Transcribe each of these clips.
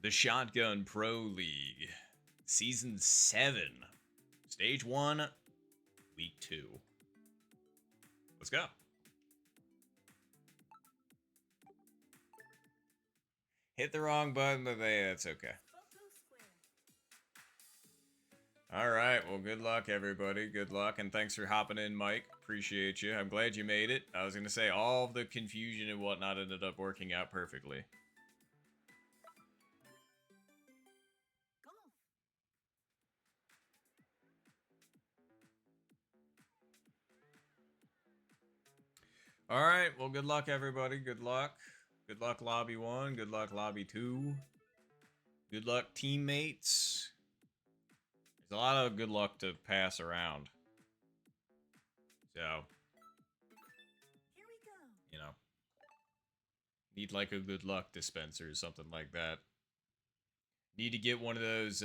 The Shotgun Pro League, Season 7, Stage 1, Week 2. Let's go. Hit the wrong button, but that's okay. Alright, well, good luck, everybody. Good luck, and thanks for hopping in, Mike. Appreciate you. I'm glad you made it. I was going to say, all of the confusion and whatnot ended up working out perfectly. Alright, well, good luck, everybody. Good luck. Good luck, Lobby 1. Good luck, Lobby 2. Good luck, teammates. There's a lot of good luck to pass around. So, you know, need like a good luck dispenser or something like that. Need to get one of those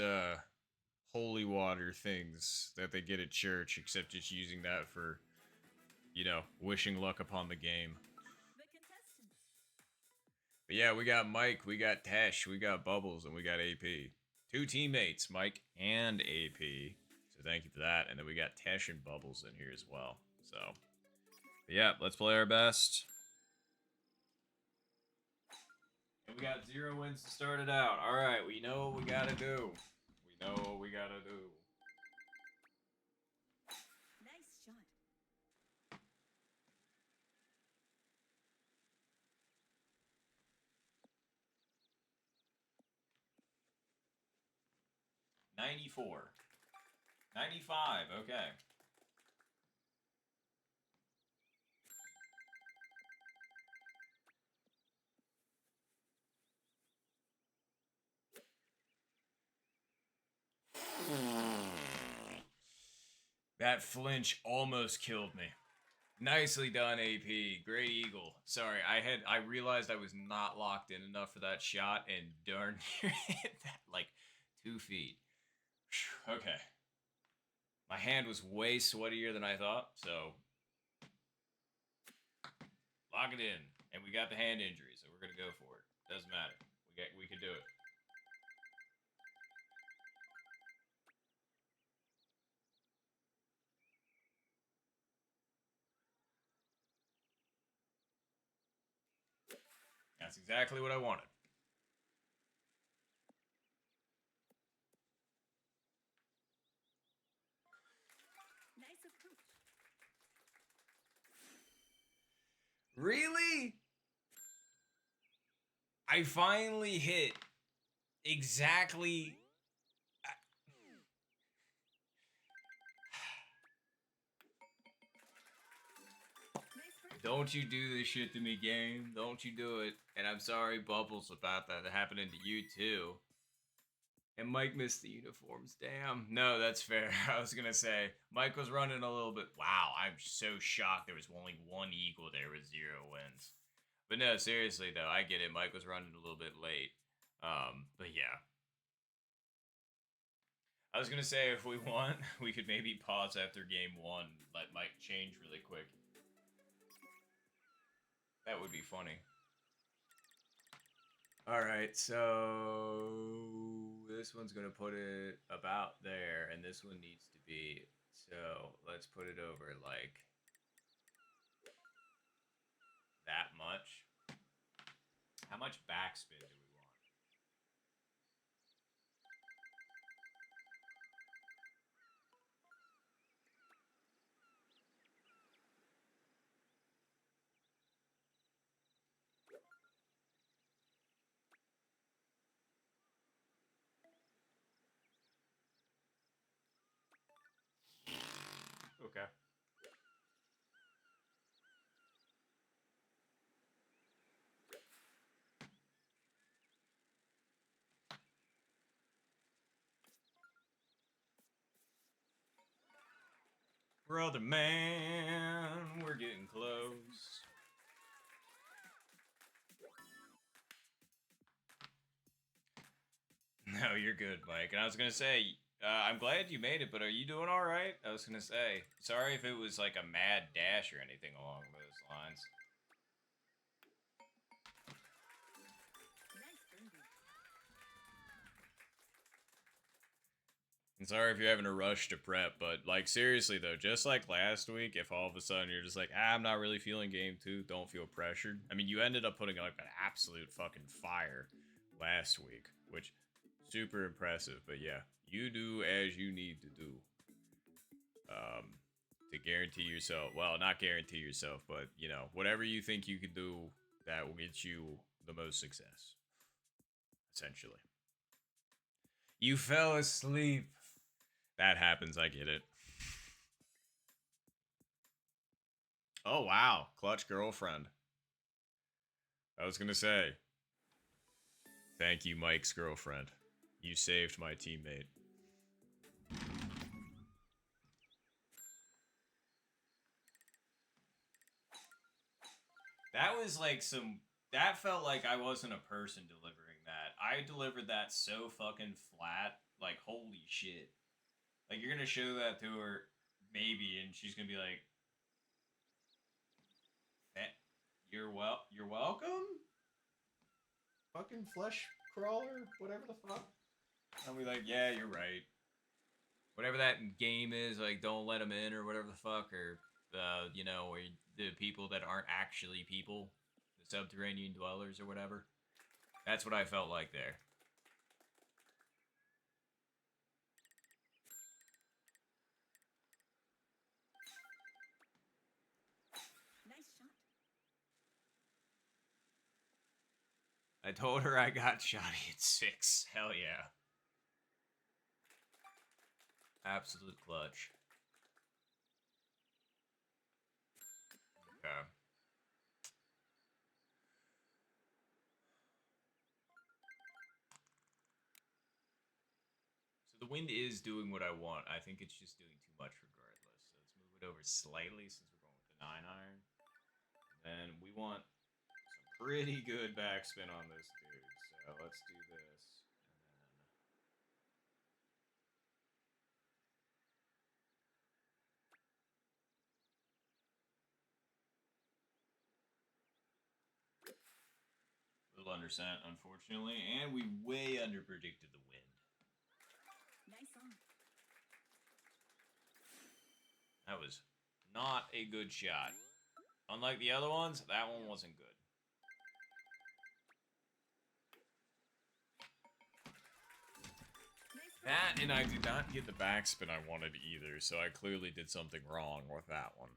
holy water things that they get at church, except just using that for, you know, wishing luck upon the game. But yeah, we got Mike, we got Tesh, we got Bubbles, and we got AP. 2 teammates, Mike and AP. So thank you for that. And then we got Tesh and Bubbles in here as well. So, yeah, let's play our best. And we got 0 wins to start it out. Alright, we know what we gotta do. We know what we gotta do. Nice shot. 94. 95, okay. That flinch almost killed me. Nicely done, AP. Great eagle. Sorry, I realized I was not locked in enough for that shot, and darn near hit that like 2 feet. Whew, okay. My hand was way sweatier than I thought, so lock it in. And we got the hand injury, so we're gonna go for it. Doesn't matter. We can do it. That's exactly what I wanted. Nice approach. Really? I finally hit exactly. Don't you do this shit to me, game. Don't you do it. And I'm sorry, Bubbles, about that happening to you, too. And Mike missed the uniforms. Damn. No, that's fair. I was going to say, Mike was running a little bit. Wow, I'm so shocked there was only 1 eagle there with 0 wins. But no, seriously, though, I get it. Mike was running a little bit late. But yeah. I was going to say, if we want, we could maybe pause after game 1, let Mike change really quick. That would be funny. Alright, so this one's going to put it about there, and this one needs to be, so let's put it over like that much. How much backspin do we want? Okay. Brother man, we're getting close. No, you're good, Mike. And I was gonna say, I'm glad you made it, but are you doing all right? I was gonna say, sorry if it was like a mad dash or anything along those lines. Nice birdie. Sorry if you're having a rush to prep, but like seriously though, just like last week, if all of a sudden you're just like, I'm not really feeling game 2, don't feel pressured. I mean, you ended up putting like an absolute fucking fire last week, which super impressive. But yeah, you do as you need to do. To guarantee yourself, well, not guarantee yourself, but you know, whatever you think you can do that will get you the most success. Essentially. You fell asleep. That happens, I get it. Oh wow, clutch girlfriend. I was gonna say, thank you, Mike's girlfriend. You saved my teammate. That was like some. That felt like I wasn't a person delivering that. I delivered that so fucking flat. Like, holy shit. Like, you're gonna show that to her, maybe, and she's gonna be like, You're welcome? Fucking flesh crawler? Whatever the fuck. I'll be like, yeah, you're right. Whatever that game is, like, don't let them in or whatever the fuck, or, you know, or the people that aren't actually people, the subterranean dwellers or whatever. That's what I felt like there. Nice shot. I told her I got shoddy at 6. Hell yeah. Absolute clutch. Okay. So the wind is doing what I want. I think it's just doing too much regardless. So let's move it over slightly since we're going with the 9 iron. Then we want some pretty good backspin on this dude. So let's do this. A little undersent, unfortunately, and we way under predicted the wind. Nice on. That was not a good shot. Unlike the other ones, that one wasn't good. That, and I did not get the backspin I wanted either, so I clearly did something wrong with that one.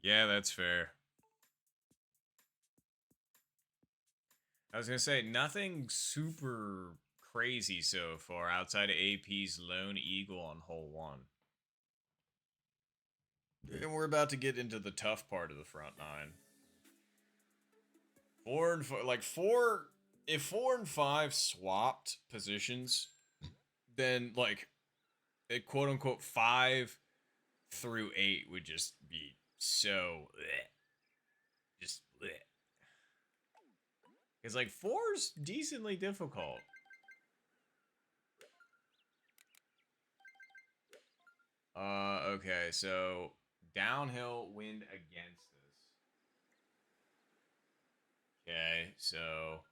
Yeah, that's fair. I was gonna say, nothing super crazy so far outside of AP's Lone Eagle on hole 1. And we're about to get into the tough part of the front 9. 4 and 5, like 4, if 4 and 5 swapped positions, then like, quote unquote 5 through 8 would just be so bleh. Just bleh. It's like 4's decently difficult. Okay, so downhill wind against us. Okay, so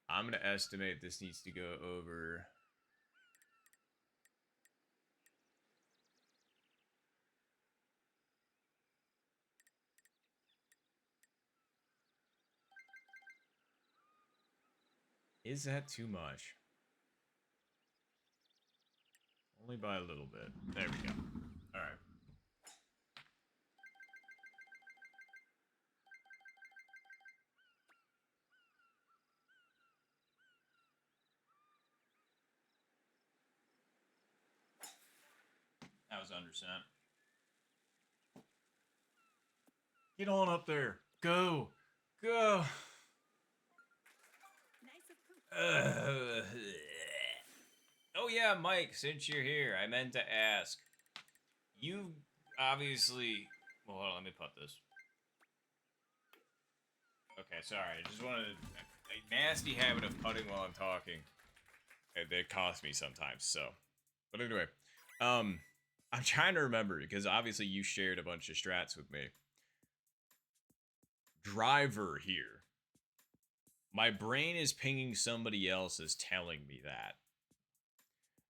I'm gonna estimate this needs to go over. Is that too much? Only by a little bit. There we go. All right. That was undersent. Get on up there. Go. Go. Nice Oh yeah, Mike, since you're here, I meant to ask. You obviously... Well, hold on, let me put this. Okay, sorry. I just wanted a nasty habit of putting while I'm talking. It costs me sometimes, so. But anyway, I'm trying to remember, because obviously you shared a bunch of strats with me. driver here. My brain is pinging somebody else as telling me that.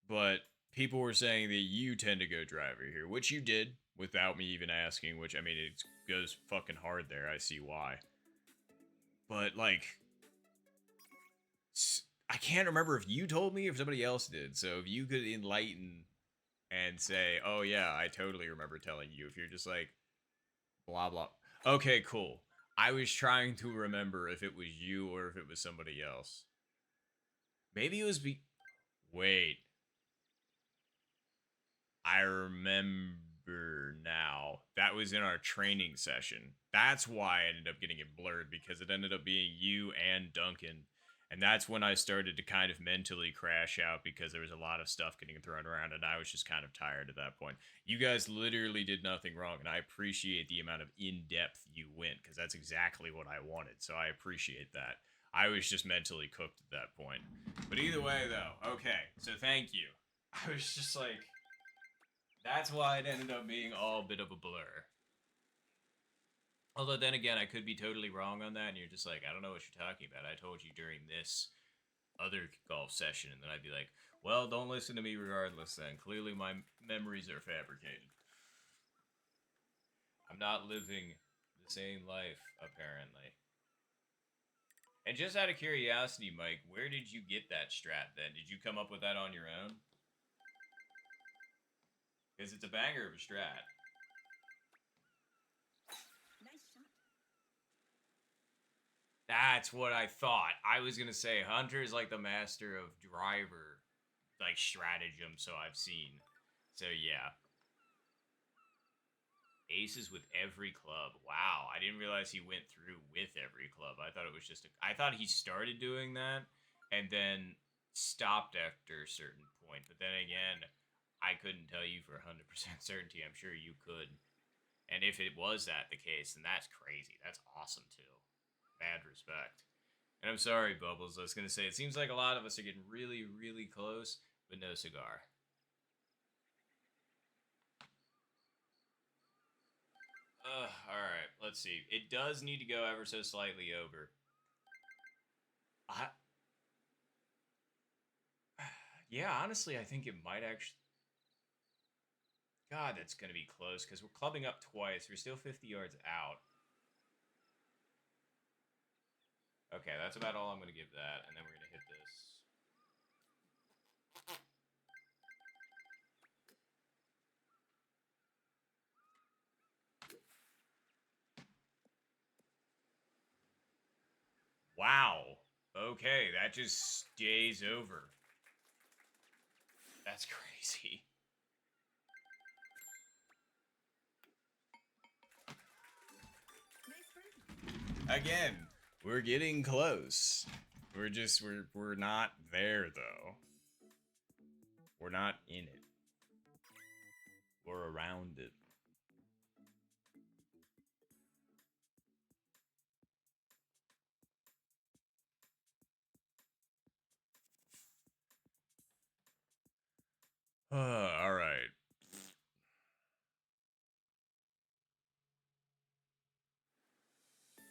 But people were saying that you tend to go driver here, which you did without me even asking, which, I mean, it goes fucking hard there. I see why. But, like, I can't remember if you told me or if somebody else did. So if you could enlighten and say, oh, yeah, I totally remember telling you. If you're just like, blah, blah. Okay, cool. I was trying to remember if it was you or if it was somebody else. Maybe it was Wait. I remember now. That was in our training session. That's why I ended up getting it blurred, because it ended up being you and Duncan. And that's when I started to kind of mentally crash out, because there was a lot of stuff getting thrown around and I was just kind of tired at that point. You guys literally did nothing wrong, and I appreciate the amount of in-depth you went, because that's exactly what I wanted. So I appreciate that. I was just mentally cooked at that point. But either way, though, okay, so thank you. I was just like, that's why it ended up being all a bit of a blur. Although then again, I could be totally wrong on that, and you're just like, I don't know what you're talking about. I told you during this other golf session, and then I'd be like, well, don't listen to me regardless then. Clearly my memories are fabricated. I'm not living the same life, apparently. And just out of curiosity, Mike, where did you get that strat then? Did you come up with that on your own? Because it's a banger of a strat. Nice shot. That's what I thought. I was going to say, Hunter is like the master of driver, like, stratagem, so I've seen. So, yeah. Aces with every club. Wow, I didn't realize he went through with every club. I thought it was just I thought he started doing that and then stopped after a certain point. But then again, I couldn't tell you for 100% certainty. I'm sure you could. And if it was that the case, then that's crazy. That's awesome too. Mad respect. And I'm sorry, Bubbles. I was gonna say, it seems like a lot of us are getting really, really close, but no cigar. Alright, let's see. It does need to go ever so slightly over. I... Yeah, honestly, I think it might actually... God, that's going to be close, because we're clubbing up twice. We're still 50 yards out. Okay, that's about all I'm going to give that, and then we're going to hit this. Wow. Okay, that just stays over. That's crazy. Nice birdie. Again, we're getting close. We're not there though. We're not in it. We're around it. All right.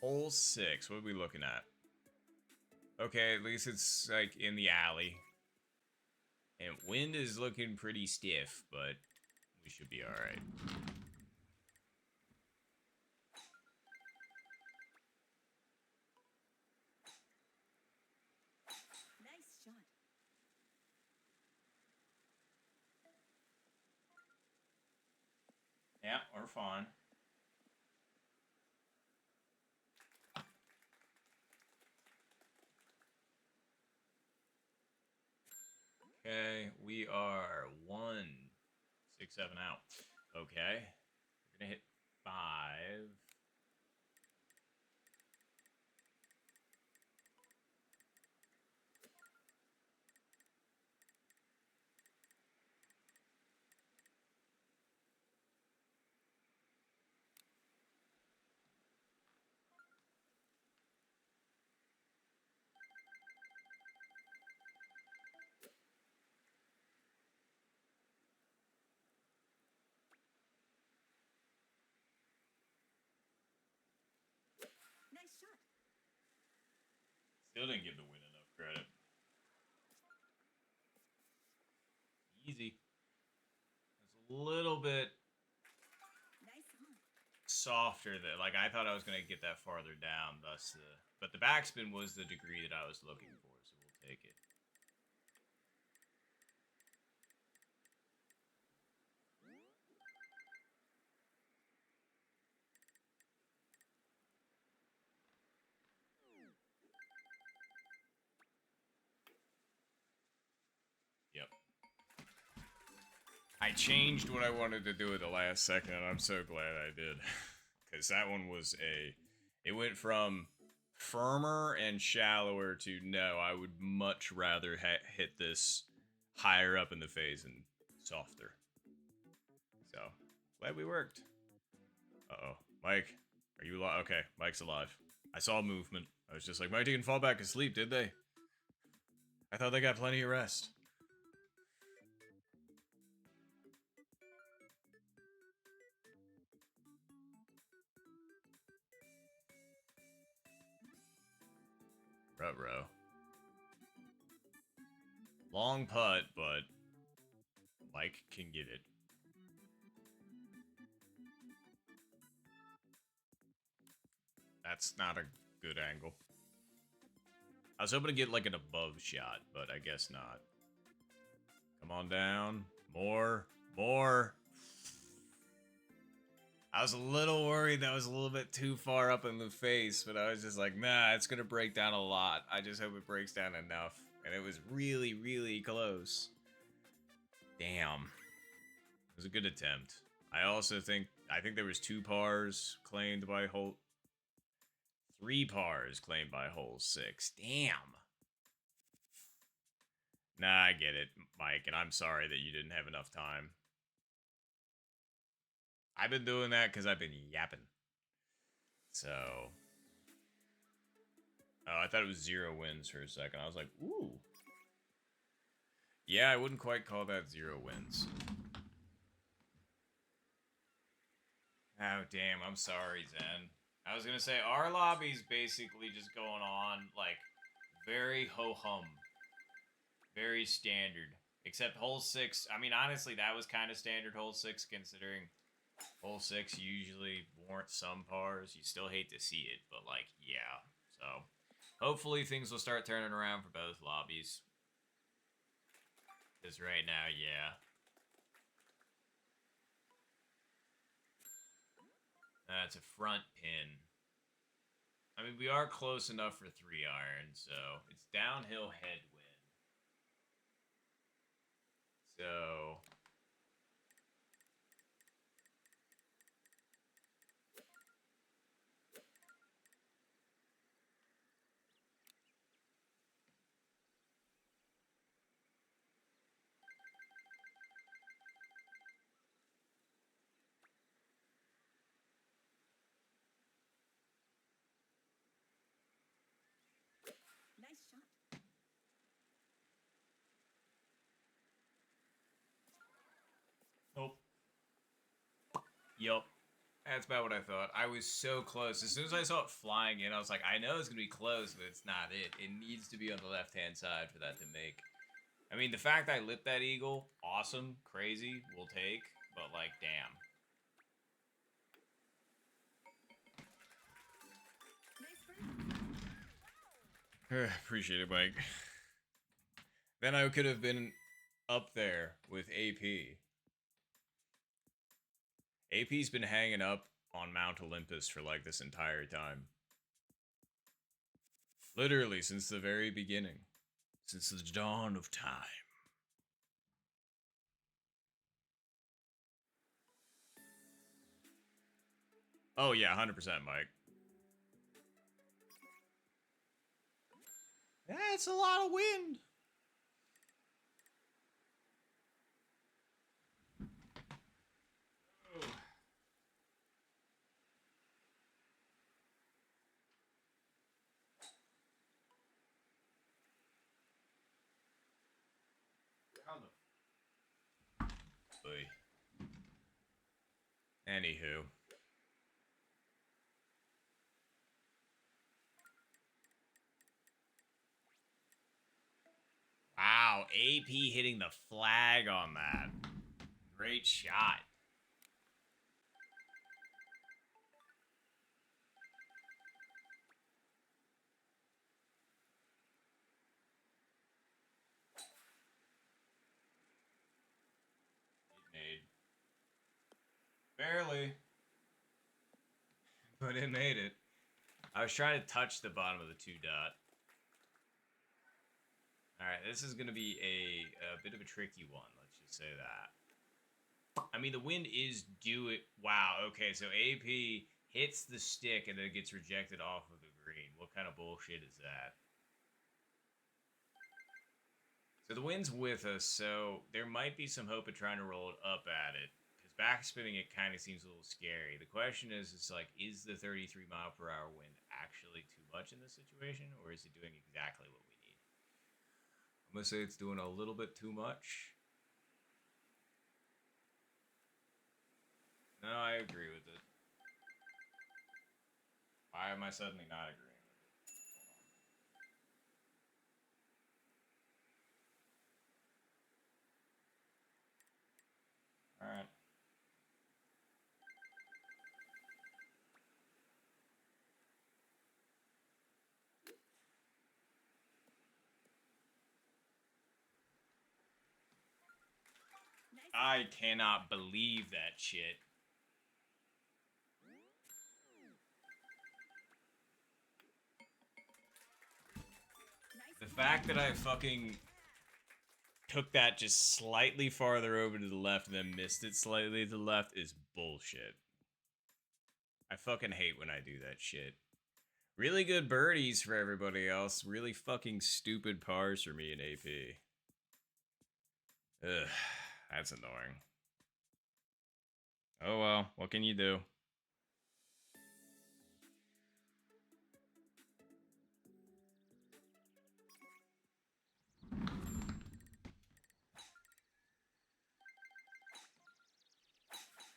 Hole 6. What are we looking at? Okay, at least it's like in the alley. And wind is looking pretty stiff, but we should be alright. Nice shot. Yeah, we're fine. Okay, we are 1, 6, 7 out. Okay, we're gonna hit 5. Still didn't give the win enough credit. Easy. It's a little bit Nice on. softer than, like, I thought I was going to get that farther down, thus the, but the backspin was the degree that I was looking for, so we'll take it. Yep. I changed what I wanted to do at the last second, and I'm so glad I did. Because that one was it went from firmer and shallower to no, I would much rather hit this higher up in the face and softer. So, glad we worked. Uh-oh. Mike, are you alive? Okay, Mike's alive. I saw movement. I was just like, Mike didn't fall back asleep, did they? I thought they got plenty of rest. Ruh-roh. Long putt, but Mike can get it. That's not a good angle. I was hoping to get like an above shot, but I guess not. Come on down. More. More. I was a little worried that was a little bit too far up in the face, but I was just like, nah, it's going to break down a lot. I just hope it breaks down enough. And it was really, really close. Damn. It was a good attempt. I think there was 2 pars claimed by hole... 3 pars claimed by hole 6. Damn. Nah, I get it, Mike, and I'm sorry that you didn't have enough time. I've been doing that because I've been yapping. So... Oh, I thought it was 0 wins for a second. I was like, ooh. Yeah, I wouldn't quite call that 0 wins. Oh, damn, I'm sorry, Zen. I was gonna say, our lobby's basically just going on, like, very ho-hum. Very standard. Except hole 6, I mean, honestly, that was kind of standard hole 6, considering hole 6 usually warrants some pars. You still hate to see it, but, like, yeah. So, hopefully things will start turning around for both lobbies. Because right now, yeah. That's a front pin. I mean, we are close enough for 3 iron, so it's downhill headwind. So... Nice shot. Nope. Yup. That's about what I thought. I was so close. As soon as I saw it flying in, I was like, I know it's going to be close, but it's not it. It needs to be on the left-hand side for that to make. I mean, the fact I lit that eagle, awesome, crazy, we'll take, but, like, damn. Nice Appreciate it, Mike. Then I could have been up there with AP. AP's been hanging up on Mount Olympus for like this entire time. Literally since the very beginning. Since the dawn of time. Oh yeah, 100% Mike. That's a lot of wind. Anywho. AP hitting the flag on that. Great shot. It made. Barely. But it made it. I was trying to touch the bottom of the 2-dot. Alright, this is going to be a bit of a tricky one. Let's just say that. I mean, the wind is due it. Wow, okay, so AP hits the stick and then it gets rejected off of the green. What kind of bullshit is that? So the wind's with us, so there might be some hope of trying to roll it up at it. Because backspinning it kind of seems a little scary. The question is, it's like, is the 33 mile per hour wind actually too much in this situation? Or is it doing exactly what we need? I'm going to say it's doing a little bit too much. No, I agree with it. Why am I suddenly not agreeing with it? Hold on. Alright. Nice. I cannot believe that shit. Nice. The fact that I fucking took that just slightly farther over to the left and then missed it slightly to the left is bullshit. I fucking hate when I do that shit. Really good birdies for everybody else. Really fucking stupid pars for me in AP. Ugh, that's annoying. Oh well, what can you do?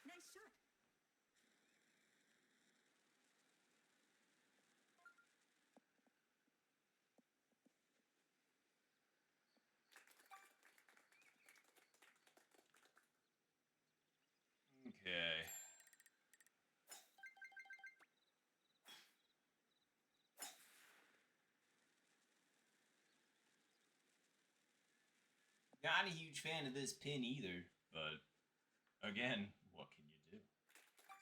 Nice shot. Okay. Not a huge fan of this pin either, but again, what can you do?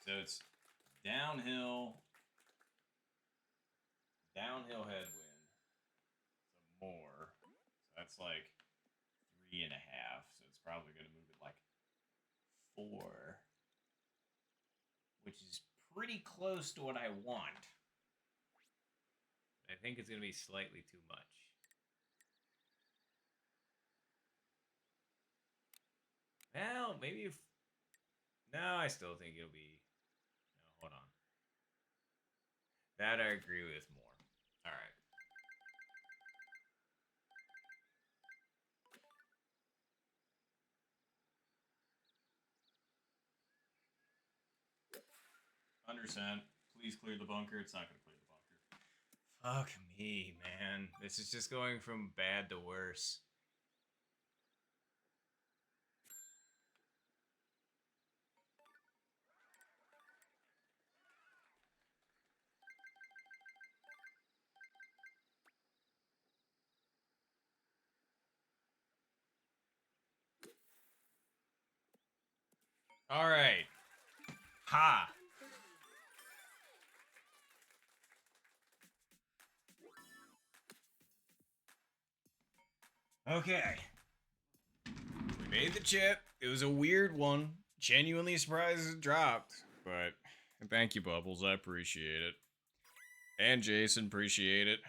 So it's downhill, headwind, some more. So that's like 3.5. So it's probably going to move it like 4, which is pretty close to what I want. I think it's going to be slightly too much. Well, maybe if... No, I still think it'll be... No, hold on. That I agree with more. Alright. Understand. Please clear the bunker. It's not going to clear the bunker. Fuck me, man. This is just going from bad to worse. All right. Ha. Okay. We made the chip. It was a weird one. Genuinely surprised it dropped. But thank you, Bubbles. I appreciate it. And Jason, appreciate it.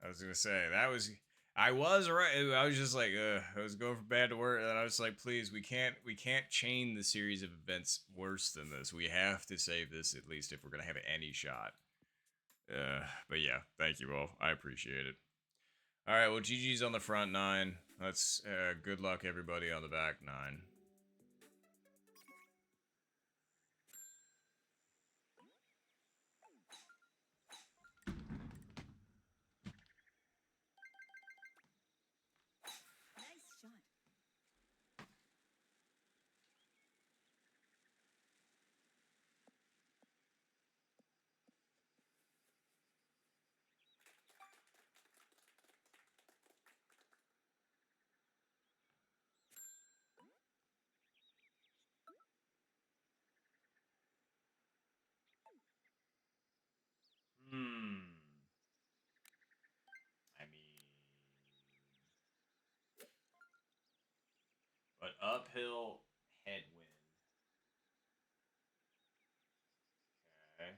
I was gonna say that was. I was right. I was just like, I was going from bad to worse, and I was like, please, we can't chain the series of events worse than this. We have to save this at least if we're gonna have any shot. But yeah, thank you all. I appreciate it. All right, well, GG's on the front 9. Let's good luck everybody on the back 9. Nice shot. uphill headwind. Okay.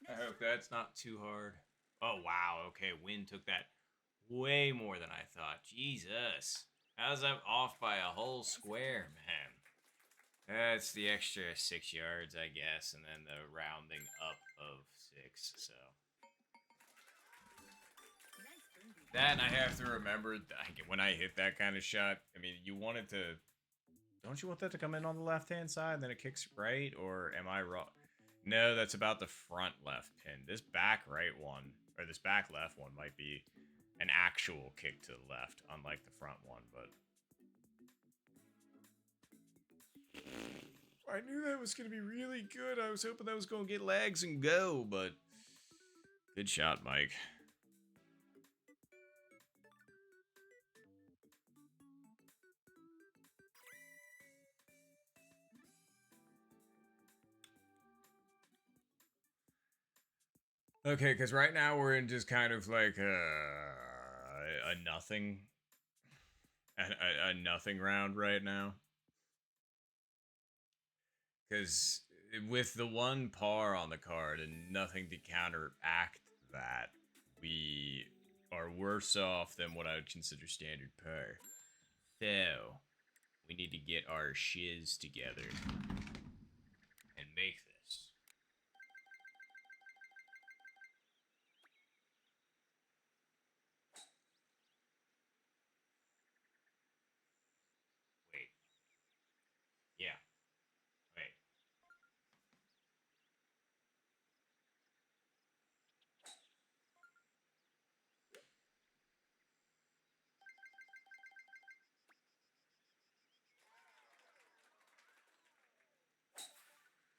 I hope that's not too hard. Oh, wow. Okay, wind took that way more than I thought. Jesus. How's that off by a whole square, man? That's the extra 6 yards, I guess, and then the rounding up of 6, so. Nice birdie. That, and I have to remember, when I hit that kind of shot, I mean, you want it to... Don't you want that to come in on the left-hand side, and then it kicks right, or am I wrong? No, that's about the front left pin. This back right one, or this back left one might be an actual kick to the left, unlike the front one, but... I knew that was going to be really good. I was hoping that was going to get legs and go, but... Good shot, Mike. Okay, because right now we're in just kind of like a nothing... A nothing round right now. Because with the one par on the card and nothing to counteract that, we are worse off than what I would consider standard par. So, we need to get our shiz together and make this. Wait. Yeah. Wait.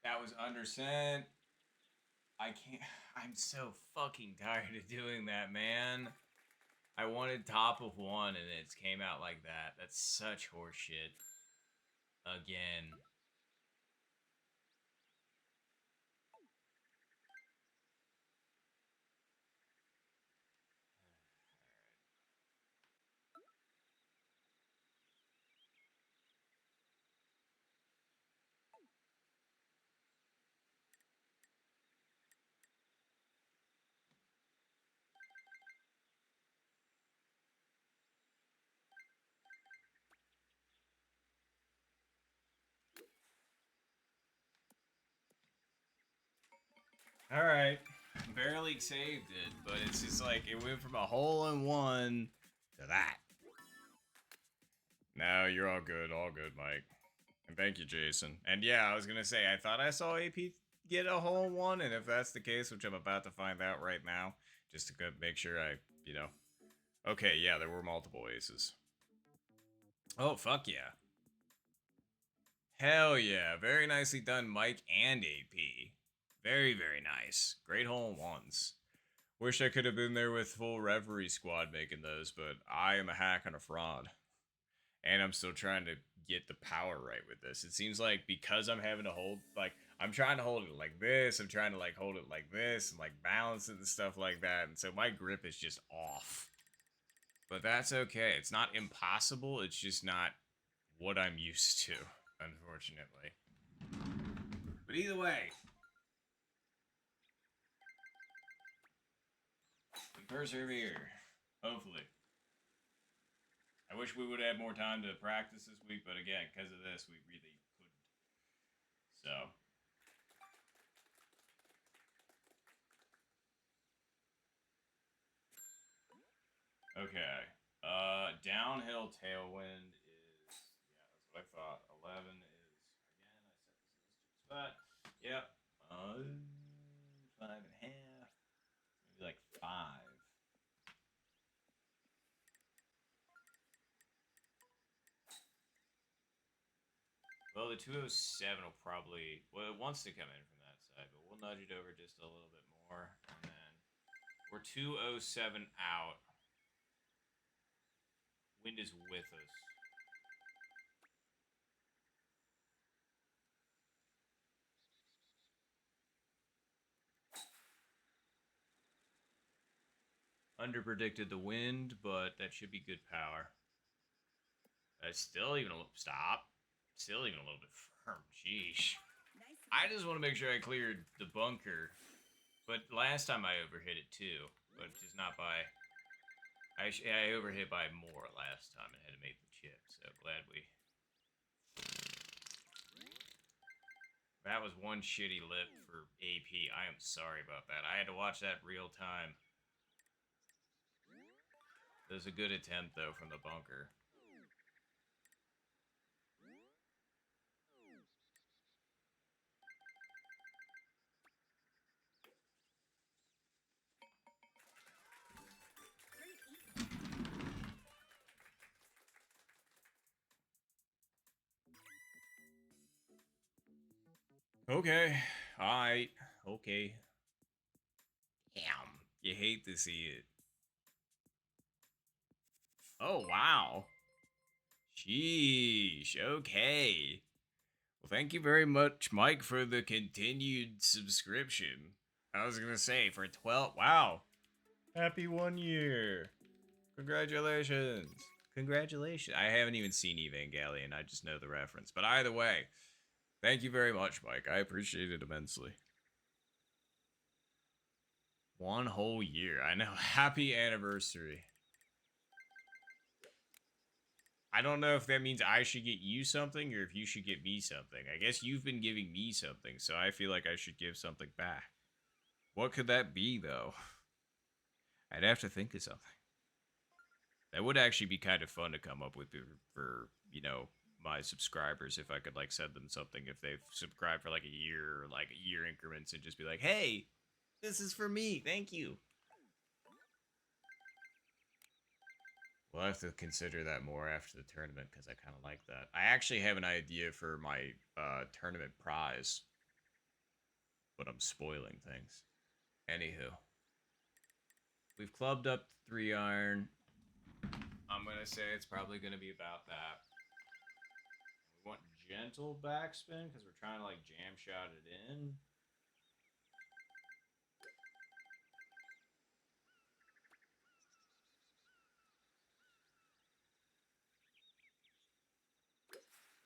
That was undersent. I can't. I'm so fucking tired of doing that, man. I wanted top of one and it came out like that. That's such horseshit. Again. All right. Barely saved it, but it's just like it went from a hole in one to that. No, you're all good, Mike. And thank you, Jason. And yeah, I was gonna say I thought I saw AP get a hole in one, and if that's the case, which I'm about to find out right now, just to make sure I, you know. Okay, yeah, there were multiple aces. Oh, fuck yeah. Hell yeah. Very nicely done, Mike and AP. Very, very nice. Great hole in ones. Wish I could have been there with full Reverie squad making those, but I am a hack and a fraud. And I'm still trying to get the power right with this. It seems like because I'm having to hold, like, I'm trying to hold it like this, I'm trying to, like, hold it like this, and, like, balance it and stuff like that, and so my grip is just off. But that's okay. It's not impossible, it's just not what I'm used to, unfortunately. But either way, we persevere. Hopefully. I wish we would have had more time to practice this week, but again, because of this, we really couldn't. So. Okay. Downhill tailwind is, yeah, that's what I thought. 11 is, again, I set this in a stupid spot. Yep. 5.5. Maybe like 5. Well, the the 207 will probably, well, it wants to come in from that side, but we'll nudge it over just a little bit more. And then we're 207 out. Wind is with us. Underpredicted the wind, but that should be good power. Still even a little, stop. Still even a little bit firm. Sheesh. Nice. I just want to make sure I cleared the bunker. But last time I overhit it too. But just not by... I overhit by more last time and had to make the chip. So glad we... That was one shitty lip for AP. I am sorry about that. I had to watch that real time. It was a good attempt, though, from the bunker. Okay. Alright. Okay. Damn. You hate to see it. Oh, wow. Sheesh. Okay. Well, thank you very much, Mike, for the continued subscription. I was gonna say, for 12... Wow. Happy 1 year. Congratulations. Congratulations. I haven't even seen Evangelion. I just know the reference. But either way, thank you very much, Mike. I appreciate it immensely. 1 whole year. I know. Happy anniversary. I don't know if that means I should get you something or if you should get me something. I guess you've been giving me something, so I feel like I should give something back. What could that be, though? I'd have to think of something. That would actually be kind of fun to come up with for you know, my subscribers, if I could, like, send them something if they've subscribed for, like, a year or, like, year increments and just be like, hey, this is for me, thank you. We'll have to consider that more after the tournament, because I kind of like that. I actually have an idea for my tournament prize, but I'm spoiling things. Anywho. We've clubbed up 3 iron. I'm going to say it's probably going to be about that. We want gentle backspin, because we're trying to, like, jam shot it in.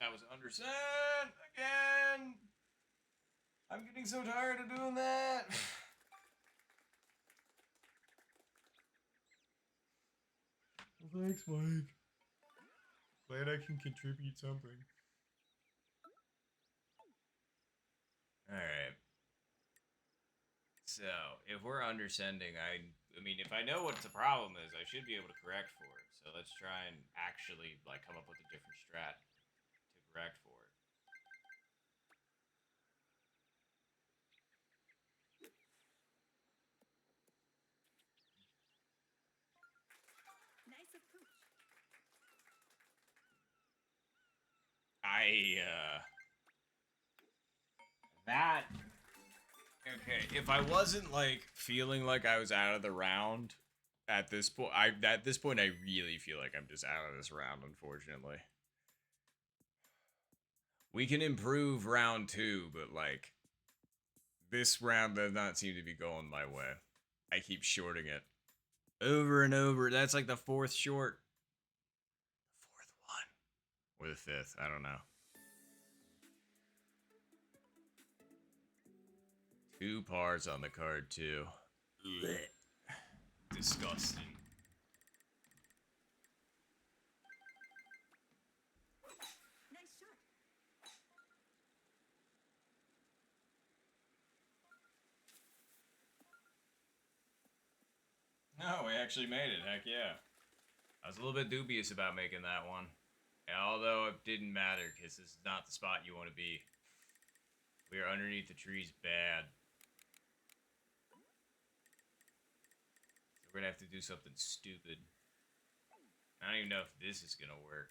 That was undersent again. I'm getting so tired of doing that. Well, thanks, Mike. Glad I can contribute something. Alright. So, if we're undersending, I mean, if I know what the problem is, I should be able to correct for it. So let's try and actually, like, come up with a different strat to correct for it. Nice approach. That... Okay, if I wasn't, like, feeling like I was out of the round at this point, I really feel like I'm just out of this round, unfortunately. We can improve round 2, but, like, this round does not seem to be going my way. I keep shorting it over and over. That's like the 4th short. The 4th one. Or the 5th. I don't know. 2 pars on the card, too. Blech. Disgusting. Nice shot. No, we actually made it. Heck yeah. I was a little bit dubious about making that one. And although it didn't matter, because this is not the spot you want to be. We are underneath the trees bad. So we're going to have to do something stupid. I don't even know if this is going to work.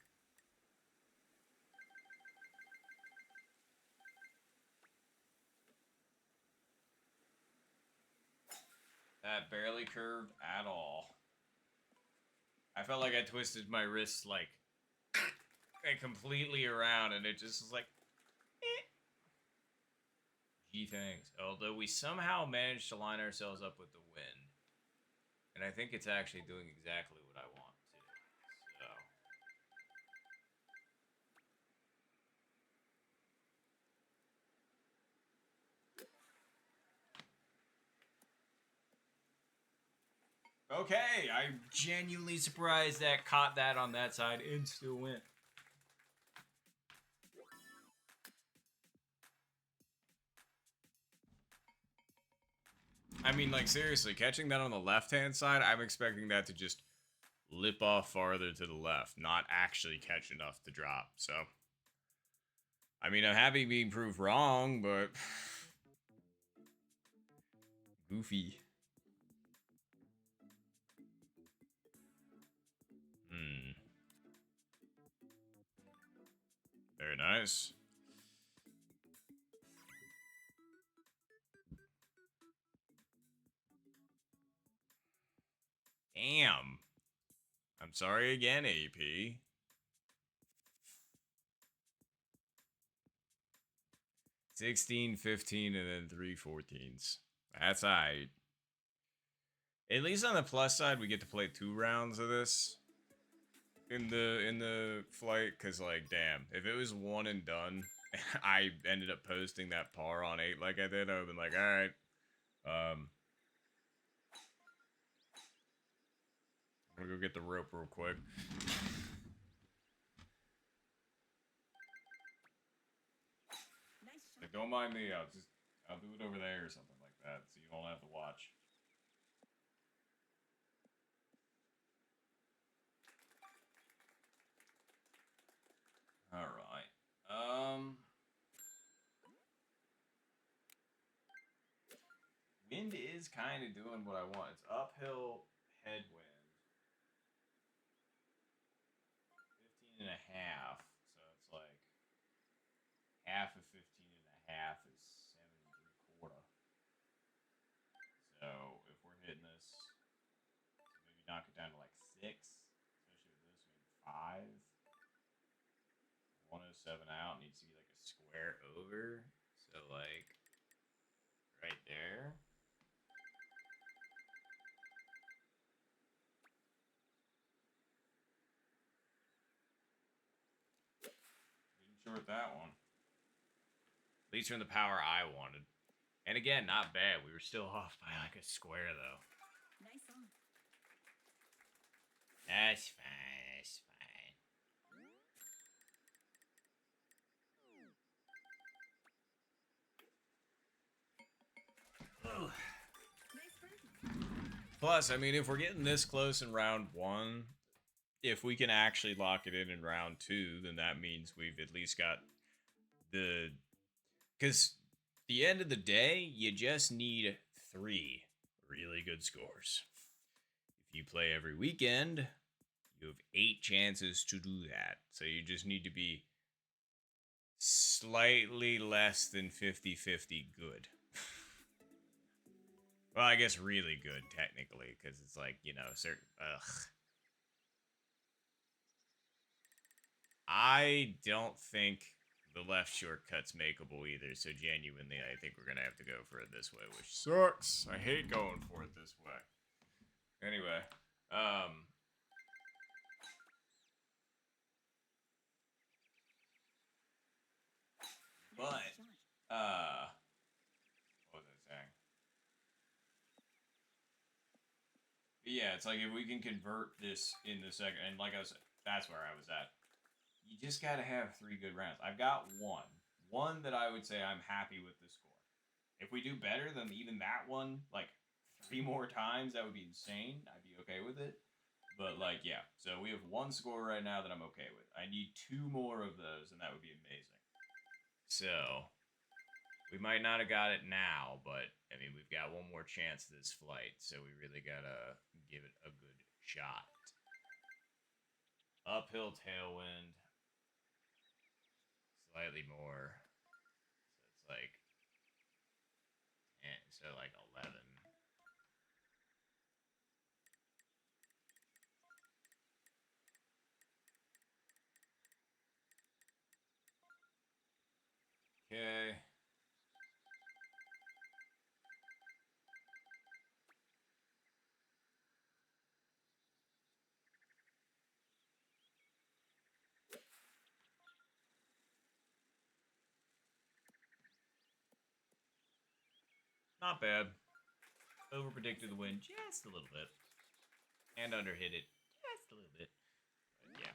That barely curved at all. I felt like I twisted my wrist like completely around, and it just was like, eh. Gee, thanks. Although we somehow managed to line ourselves up with the wind, and I think it's actually doing exactly what I want to. So. Okay, I'm genuinely surprised that caught that on that side and still went. I mean, like, seriously, catching that on the left-hand side, I'm expecting that to just lip off farther to the left, not actually catch enough to drop, so. I mean, I'm happy being proved wrong, but... Goofy. Very nice. Damn. I'm sorry again, AP. 16, 15, and then 3 14s. That's alright. At least on the plus side, we get to play 2 rounds of this in the flight, because, like, damn, if it was one and done, I ended up posting that par on 8 like I did, I would have been like, alright, I'm gonna go get the rope real quick. Nice shot. Like, don't mind me, I'll do it over there or something like that, so you don't have to watch. Alright. Wind is kind of doing what I want. It's uphill headwind. 15 and a half. So it's like half of 15 and a half is 7 3/4. So if we're hitting this, maybe knock it down to like 6, especially with this, maybe 5. 107 out needs to be like a square over. So like right there. Didn't short that one. At least from the power I wanted. And again, not bad. We were still off by like a square though. Nice on. That's fine. That's fine. Ugh. Nice birdie. Plus, I mean, if we're getting this close in round 1, if we can actually lock it in round 2, then that means we've at least got the... Because the end of the day, you just need 3 really good scores. If you play every weekend, you have 8 chances to do that. So you just need to be slightly less than 50-50 good. Well, I guess really good, technically, because it's like, you know, certain... Ugh. I don't think the left shortcut's makeable either, so genuinely, I think we're going to have to go for it this way, which sucks. I hate going for it this way. Anyway, but, what was I saying? But yeah, it's like if we can convert this in the second, and like I was, that's where I was at. You just got to have 3 good rounds. I've got one that I would say I'm happy with the score. If we do better than even that one, like 3 more times, that would be insane. I'd be okay with it. But like, yeah. So we have 1 score right now that I'm okay with. I need 2 more of those, and that would be amazing. So we might not have got it now, but I mean, we've got 1 more chance this flight, so we really gotta give it a good shot. Uphill tailwind, slightly more. So it's like, so like 11. Not bad. Over predicted the win just a little bit. And under hit it just a little bit. But yeah.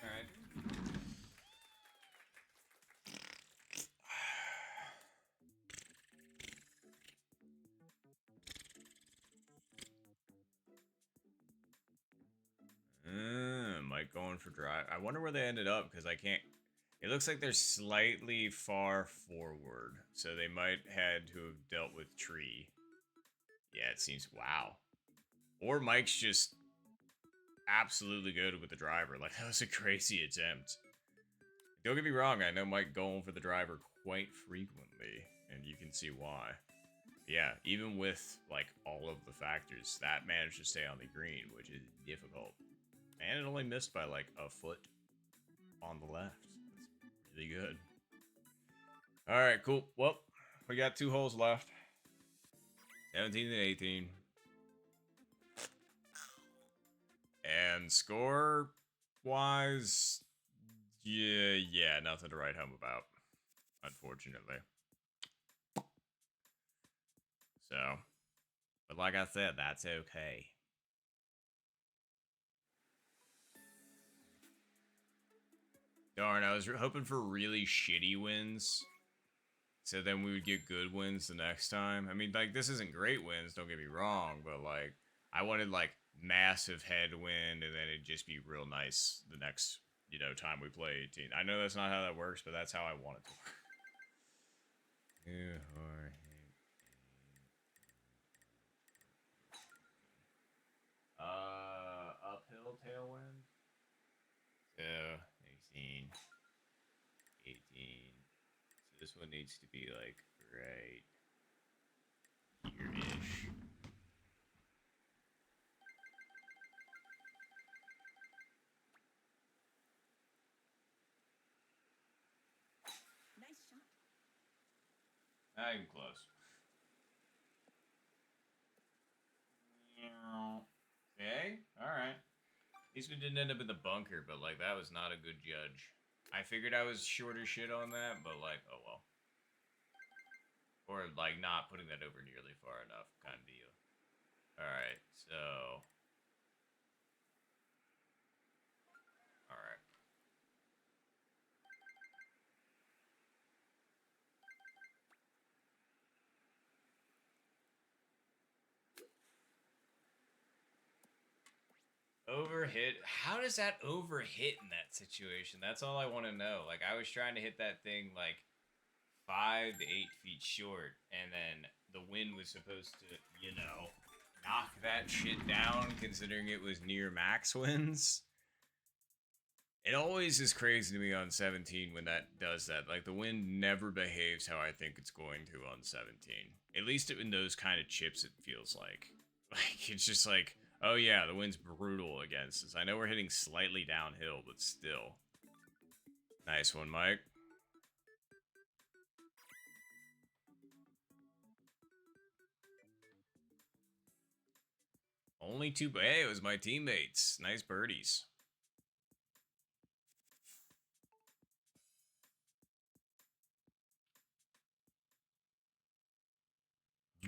Alright. Mike going for drive. I wonder where they ended up because I can't. It looks like they're slightly far forward, so they might had to have dealt with tree. Yeah, it seems wow. Or Mike's just absolutely good with the driver. Like that was a crazy attempt. Don't get me wrong, I know Mike going for the driver quite frequently, and you can see why. Yeah, even with like all of the factors, that managed to stay on the green, which is difficult. And it only missed by like a foot on the left. That's really good. Alright, cool. Well, we got 2 holes left. 17 and 18. And score wise, yeah, nothing to write home about, unfortunately. So, but like I said, that's okay. Darn, I was hoping for really shitty wins. So then we would get good wins the next time. I mean, like, this isn't great wins, don't get me wrong, but, like, I wanted, like, massive headwind, and then it'd just be real nice the next, you know, time we play 18. I know that's not how that works, but that's how I want it to work. Uphill tailwind. So, 18. 18. So this one needs to be, like, right here-ish. Nice shot. Not even close. Okay, alright. At least we didn't end up in the bunker, but, like, that was not a good judge. I figured I was short as shit on that, but, like, oh well. Or, like, not putting that over nearly far enough kind of deal. Alright, so... Alright. Overhit? How does that overhit in that situation? That's all I want to know. Like, I was trying to hit that thing, like, 5 to 8 feet short, and then the wind was supposed to, you know, knock that shit down, considering it was near max winds. It always is crazy to me on 17 when that does that. Like, the wind never behaves how I think it's going to on 17. At least in those kind of chips, it feels like. Like, it's just like, oh yeah, the wind's brutal against us. I know we're hitting slightly downhill, but still. Nice one, Mike. Only 2, hey, it was my teammates. Nice birdies.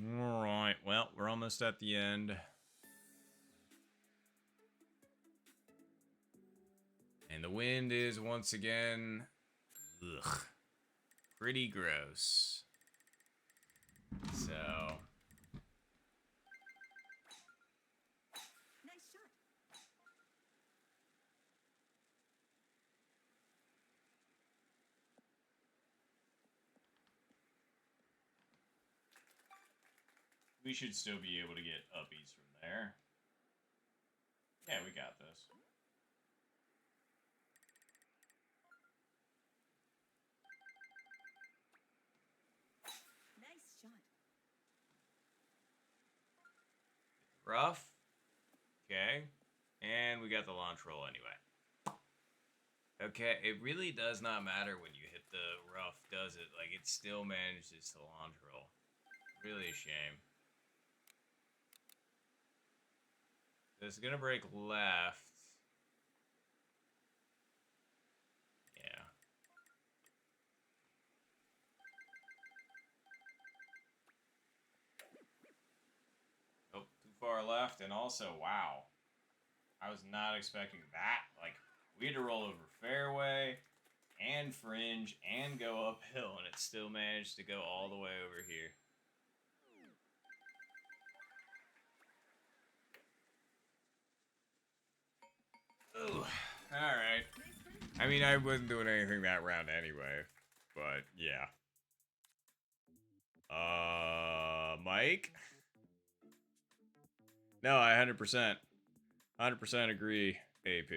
Alright, well, we're almost at the end. And the wind is once again, ugh, pretty gross. So, Nice shot. we should still be able to get uppies from there. Yeah, we got this. Nice shot. Rough. Okay. And we got the launch roll anyway. Okay, it really does not matter when you hit the rough, does it? Like, it still manages to launch roll. Really a shame. So it's gonna break left. bar left, and also, wow, I was not expecting that. Like, we had to roll over fairway and fringe and go uphill, and it still managed to go all the way over here. Ooh, alright. I mean, I wasn't doing anything that round anyway, but yeah. Mike? No, I 100% agree, AP.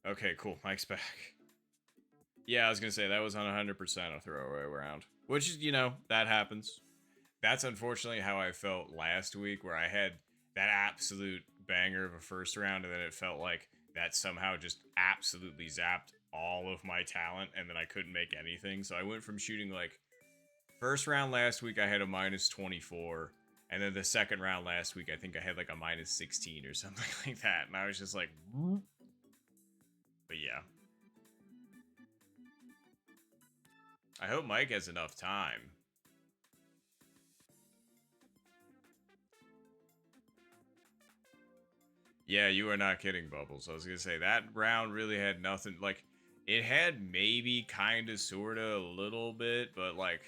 Okay, cool, Mike's back. Yeah, I was gonna say, that was on 100% a throwaway round. Which is, you know, that happens. That's unfortunately how I felt last week, where I had that absolute banger of a first round, and then it felt like that somehow just absolutely zapped all of my talent, and then I couldn't make anything. So I went from shooting like, first round last week I had a minus 24, and then the second round last week I think I had like a minus 16 or something like that, and I was just like, but yeah. I hope Mike has enough time. Yeah, you are not kidding, Bubbles. I was gonna say, that round really had nothing. Like, it had maybe kind of, sort of, a little bit, but like,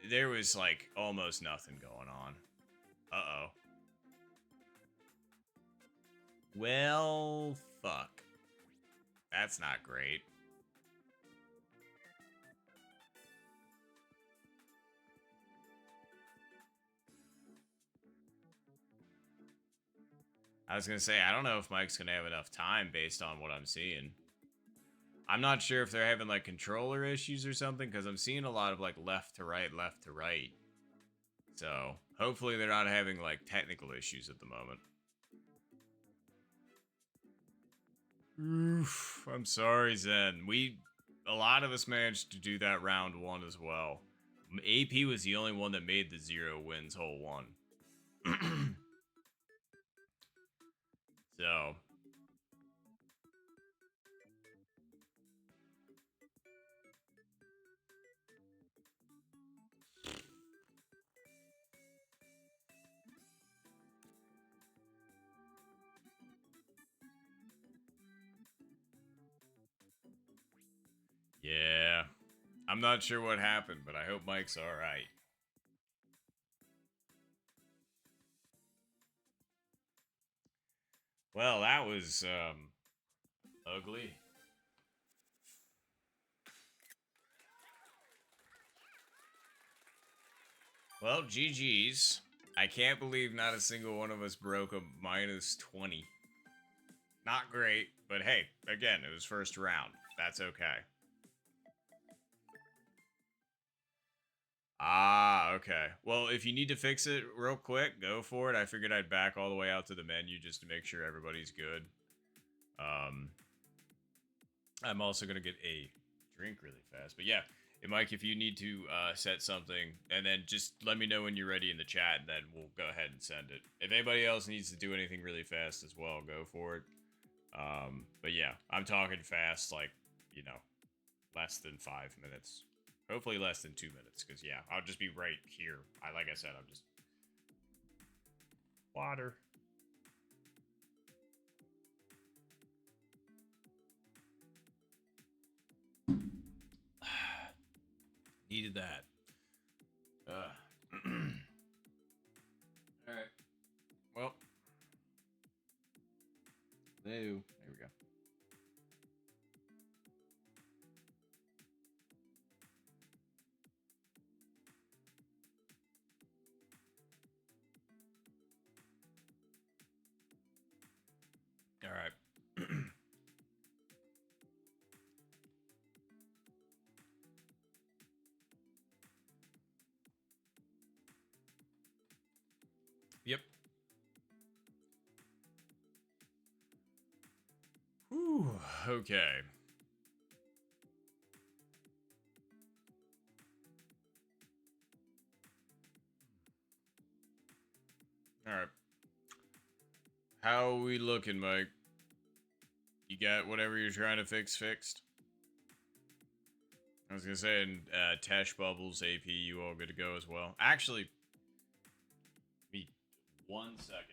there was like almost nothing going on. Uh-oh. Well, fuck. That's not great. I was gonna say, I don't know if Mike's gonna have enough time based on what I'm seeing. I'm not sure if they're having like controller issues or something, because I'm seeing a lot of like left to right, left to right. So hopefully they're not having like technical issues at the moment. Oof, I'm sorry, Zen. A lot of us managed to do that round one as well. AP was the only one that made the 0 wins hole one. So, yeah. I'm not sure what happened, but I hope Mike's alright. Well, that was, ugly. Well, GG's. I can't believe not a single one of us broke a minus 20. Not great, but hey, again, it was first round. That's okay. Ah, okay. Well, if you need to fix it real quick, go for it. I figured I'd back all the way out to the menu just to make sure everybody's good. I'm also going to get a drink really fast. But yeah, hey, Mike, if you need to set something, and then just let me know when you're ready in the chat, and then we'll go ahead and send it. If anybody else needs to do anything really fast as well, go for it. But yeah, I'm talking fast, like, you know, less than 5 minutes. Hopefully less than 2 minutes, because yeah, I'll just be right here. Like I said, I'm just... Water. Needed that. Alright. Well. No. There we go. Alright. Yep. Whew, okay. Alright. How are we looking, Mike? You got whatever you're trying to fix fixed? I was gonna say, and Tesh, Bubbles, AP, you all good to go as well. Actually, 1 second.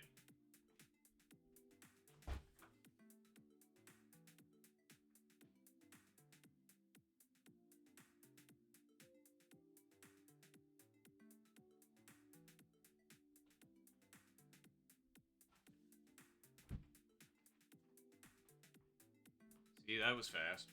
See, that was fast.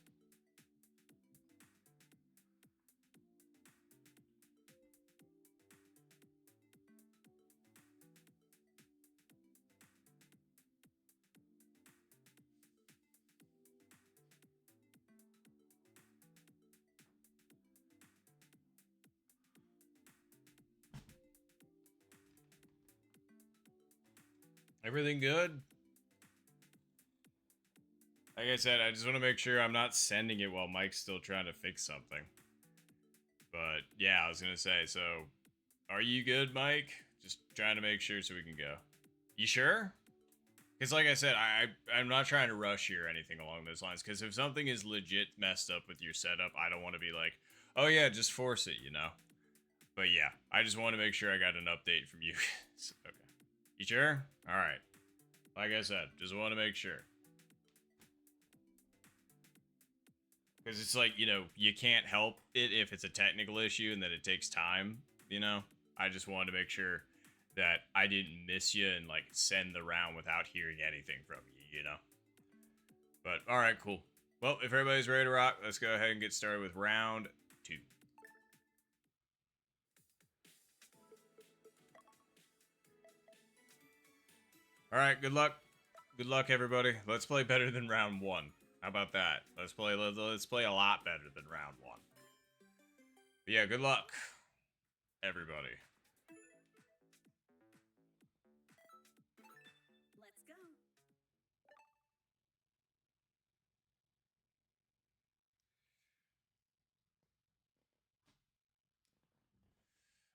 Everything good? Like I said, I just want to make sure I'm not sending it while Mike's still trying to fix something. But yeah, I was gonna say, so are you good, Mike? Just trying to make sure so we can go. You sure? Because like I said, I'm not trying to rush you or anything along those lines. Because if something is legit messed up with your setup, I don't want to be like, oh yeah, just force it, you know? But yeah, I just want to make sure I got an update from you. Okay. You sure? Alright. Like I said, just want to make sure. Because it's like, you know, you can't help it if it's a technical issue and that it takes time, you know? I just wanted to make sure that I didn't miss you and, like, send the round without hearing anything from you, you know? But, alright, cool. Well, if everybody's ready to rock, let's go ahead and get started with round 2. Alright, good luck. Good luck, everybody. Let's play better than round 1. How about that? Let's play a lot better than round 1. But yeah, good luck, everybody. Let's go.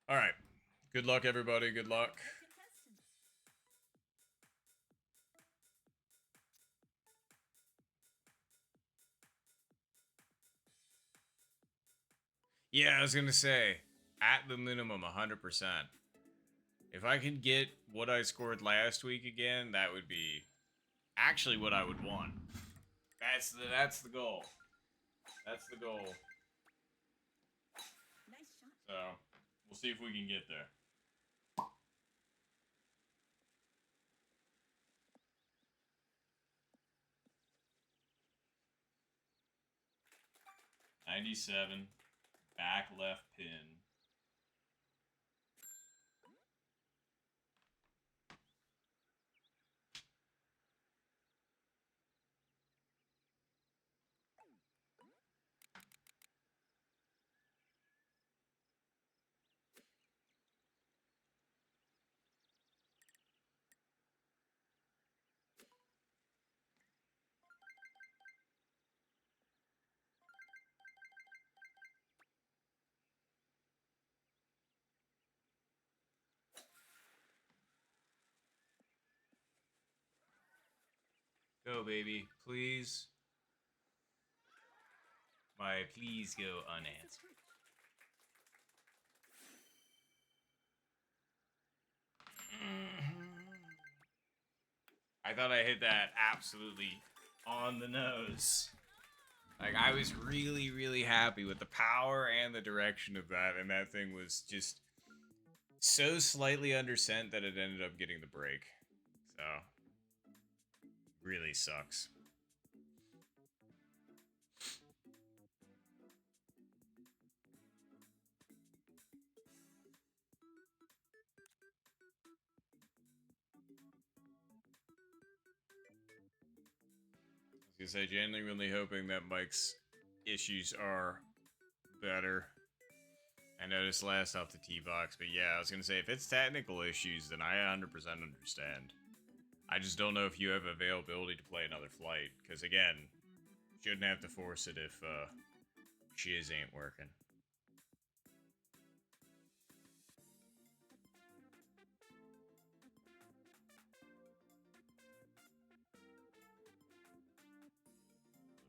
All right. Good luck, everybody. Good luck. Contestants. Yeah, I was going to say, at the minimum, 100%. If I could get what I scored last week again, that would be actually what I would want. That's the goal. That's the goal. Nice shot. So, we'll see if we can get there. '97, back left pin. Go, baby. Please. My please go unanswered. I thought I hit that absolutely on the nose. Like, I was really, really happy with the power and the direction of that, and that thing was just so slightly undersent that it ended up getting the break. So, really sucks. I was gonna say, genuinely hoping that Mike's issues are better. I noticed last off the T-Box, but yeah, I was gonna say, if it's technical issues, then I 100% understand. I just don't know if you have availability to play another flight, because again, shouldn't have to force it if shiz ain't working.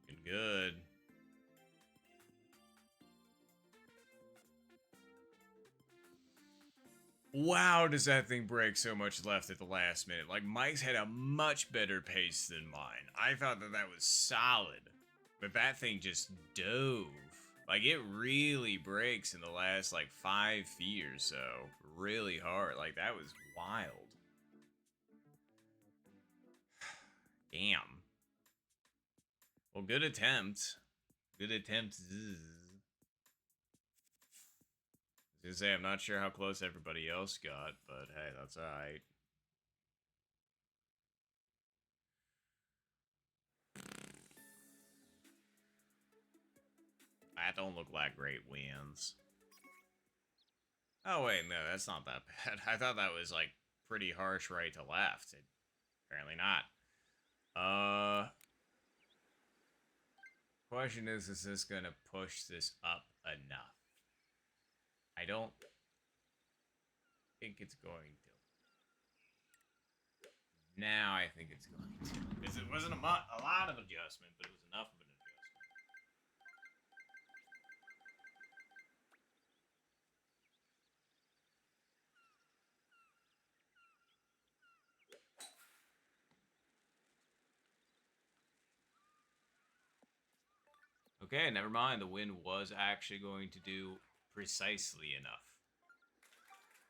Looking good. Wow, does that thing break so much left at the last minute? Like, Mike's had a much better pace than mine. I thought that that was solid, but that thing just dove. Like, it really breaks in the last, like, 5 feet or so. Really hard. Like, that was wild. Damn. Well, good attempt. Good attempt. I was gonna say, I'm not sure how close everybody else got, but hey, that's alright. That don't look like great wins. Oh wait, no, that's not that bad. I thought that was like pretty harsh right to left. Apparently not. Question is this gonna push this up enough? I don't think it's going to. Now I think it's going to. Because it wasn't a lot of adjustment, but it was enough of an adjustment. Okay, never mind. The wind was actually going to do precisely enough.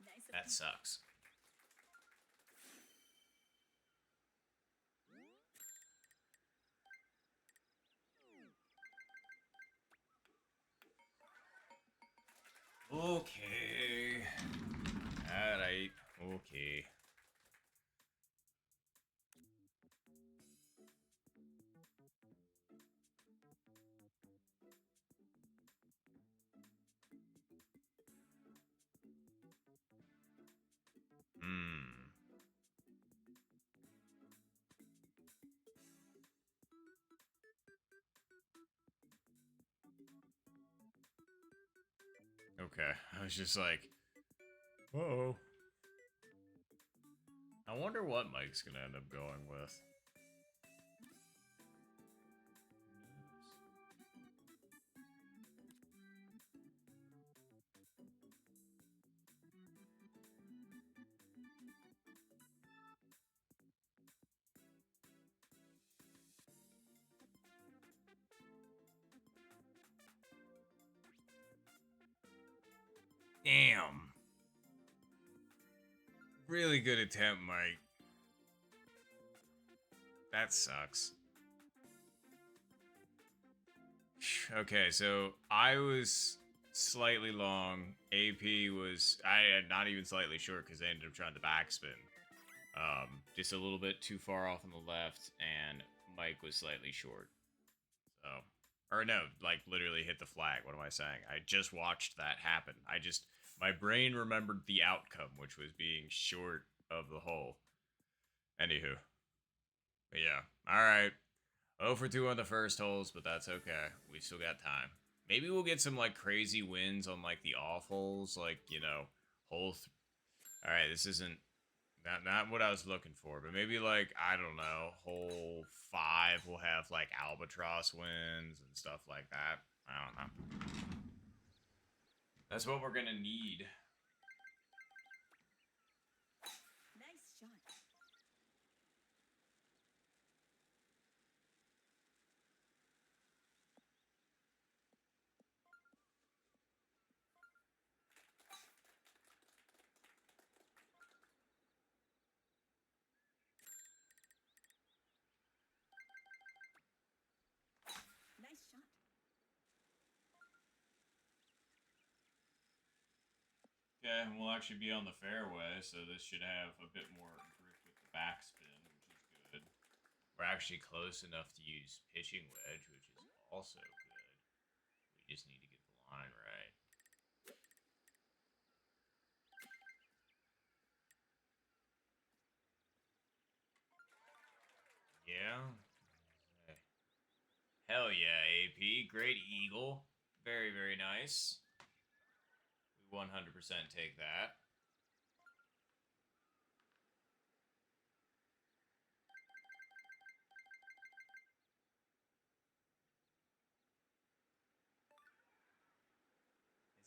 Nice of That him. sucks. Okay. Alright. Okay. Hmm. Okay. I was just like, uh-oh. I wonder what Mike's gonna end up going with. Damn. Really good attempt, Mike. That sucks. Okay, so I was slightly long. AP was I had not even slightly short because they ended up trying to backspin. Just a little bit too far off on the left, and Mike was slightly short. So, or no, like literally hit the flag. What am I saying? I just watched that happen. My brain remembered the outcome, which was being short of the hole. Anywho, but yeah, all right. 0 for 2 on the first holes, but that's okay. We still got time. Maybe we'll get some like crazy wins on like the off holes, like hole. All right, this isn't not what I was looking for, but maybe like I don't know, hole 5 will have like albatross wins and stuff like that. I don't know. That's what we're gonna need. Nice shot. Nice shot. Okay, and we'll actually be on the fairway, so this should have a bit more grip with the backspin, which is good. We're actually close enough to use pitching wedge, which is also good. We just need to get the line right. Yeah. Hell yeah, AP. Great eagle. Very, very nice. We 100% take that.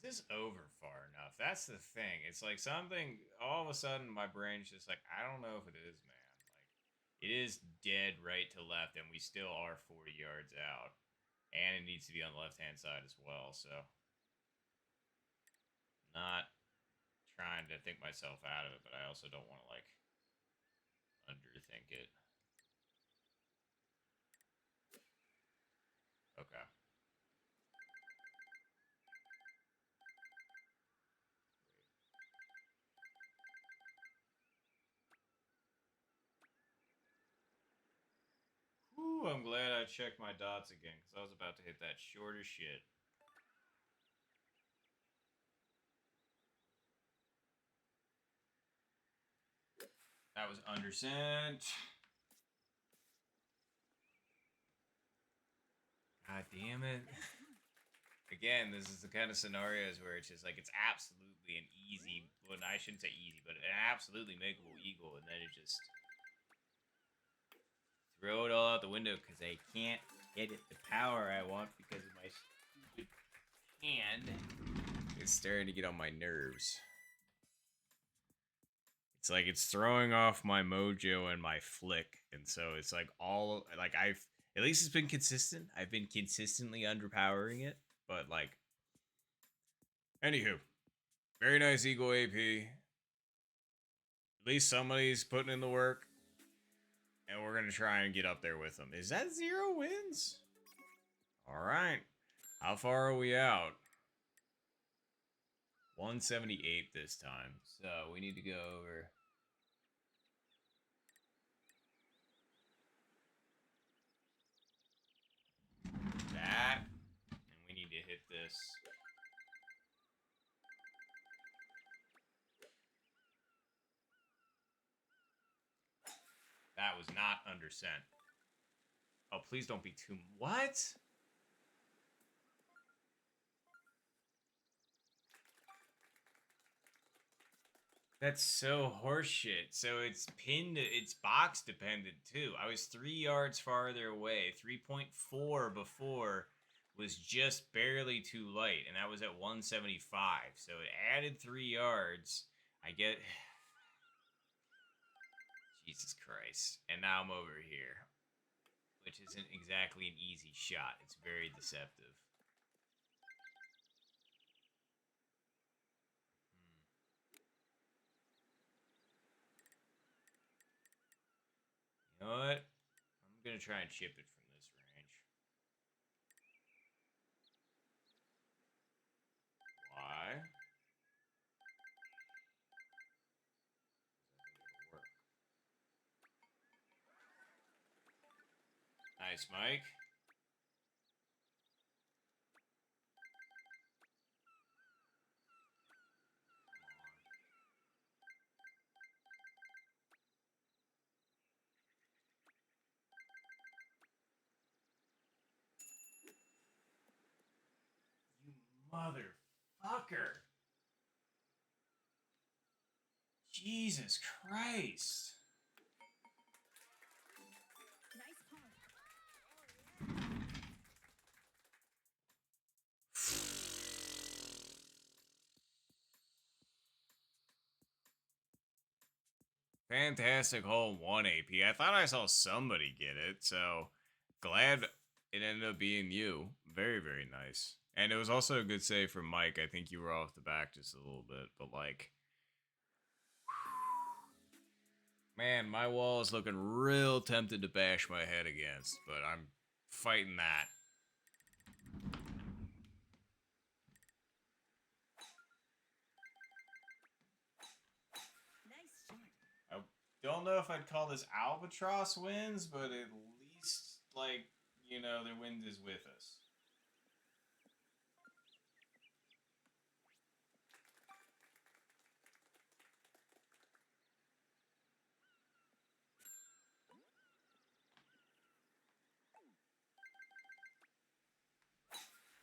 Is this over far enough? That's the thing. It's like something, all of a sudden, my brain's just like, I don't know if it is, man. Like, it is dead right to left, and we still are 40 yards out. And it needs to be on the left-hand side as well, so. Not trying to think myself out of it, but I also don't want to, like, underthink it. Okay. Whew, I'm glad I checked my dots again, because I was about to hit that short as shit. That was undersent. God damn it. Again, this is the kind of scenarios where it's just like it's absolutely an easy, well, I shouldn't say easy, but an absolutely makeable eagle, and then it just throw it all out the window because I can't get it the power I want because of my stupid hand. It's starting to get on my nerves. It's like it's throwing off my mojo and my flick, and so it's like all like I've at least it's been consistent. I've been consistently underpowering it, but like, anywho, very nice Eagle AP. At least somebody's putting in the work, and we're gonna try and get up there with them. Is that 0 wins? All right. How far are we out? 178 this time. So we need to go over. That, and we need to hit this. That was not undersent. Oh, please don't be too. What? That's so horseshit. So it's pinned, it's box dependent too. I was 3 yards farther away. 3.4 before was just barely too light, and that was at 175. So it added 3 yards. I get. Jesus Christ. And now I'm over here, which isn't exactly an easy shot. It's very deceptive. You know what? I'm going to try and chip it from this range. Why? Nice, Mike. You motherfucker. Jesus Christ. Nice par. Fantastic hole 1 AP. I thought I saw somebody get it, so glad it ended up being you. Very, very nice. And it was also a good save from Mike. I think you were off the back just a little bit, but like, man, my wall is looking real tempted to bash my head against, but I'm fighting that. Nice shot. I don't know if I'd call this albatross wins, but at least, like, you know, their wind is with us.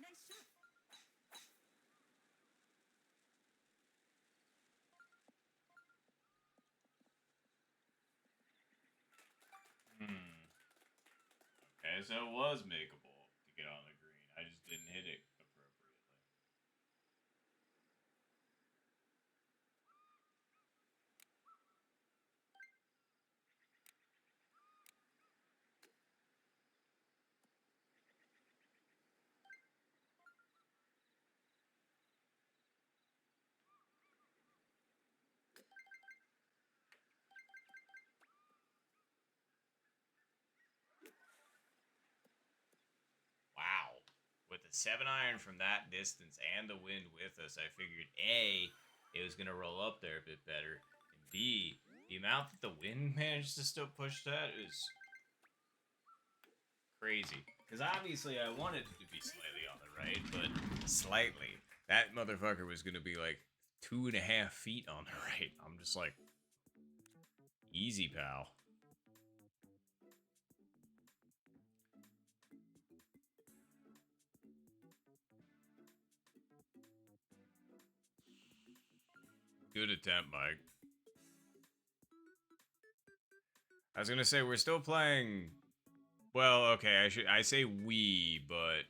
Nice shot. Hmm. Okay, so it was makeable to get on the green. I just didn't hit it appropriately. 7-iron from that distance and the wind with us, I figured A, it was gonna roll up there a bit better, and B, the amount that the wind managed to still push that is crazy. Because obviously I wanted it to be slightly on the right, but slightly. That motherfucker was gonna be like 2.5 feet on the right. I'm just like, easy, pal. Good attempt, Mike. I was gonna say we're still playing. Well, okay, I say we, but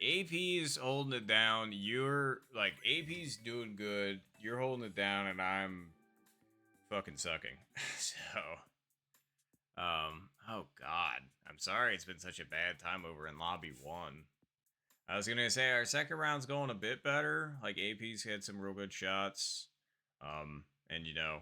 AP's holding it down. You're like AP's doing good. You're holding it down, and I'm fucking sucking. So, oh god, I'm sorry. It's been such a bad time over in lobby 1. I was gonna say our second round's going a bit better. Like AP's had some real good shots, and you know.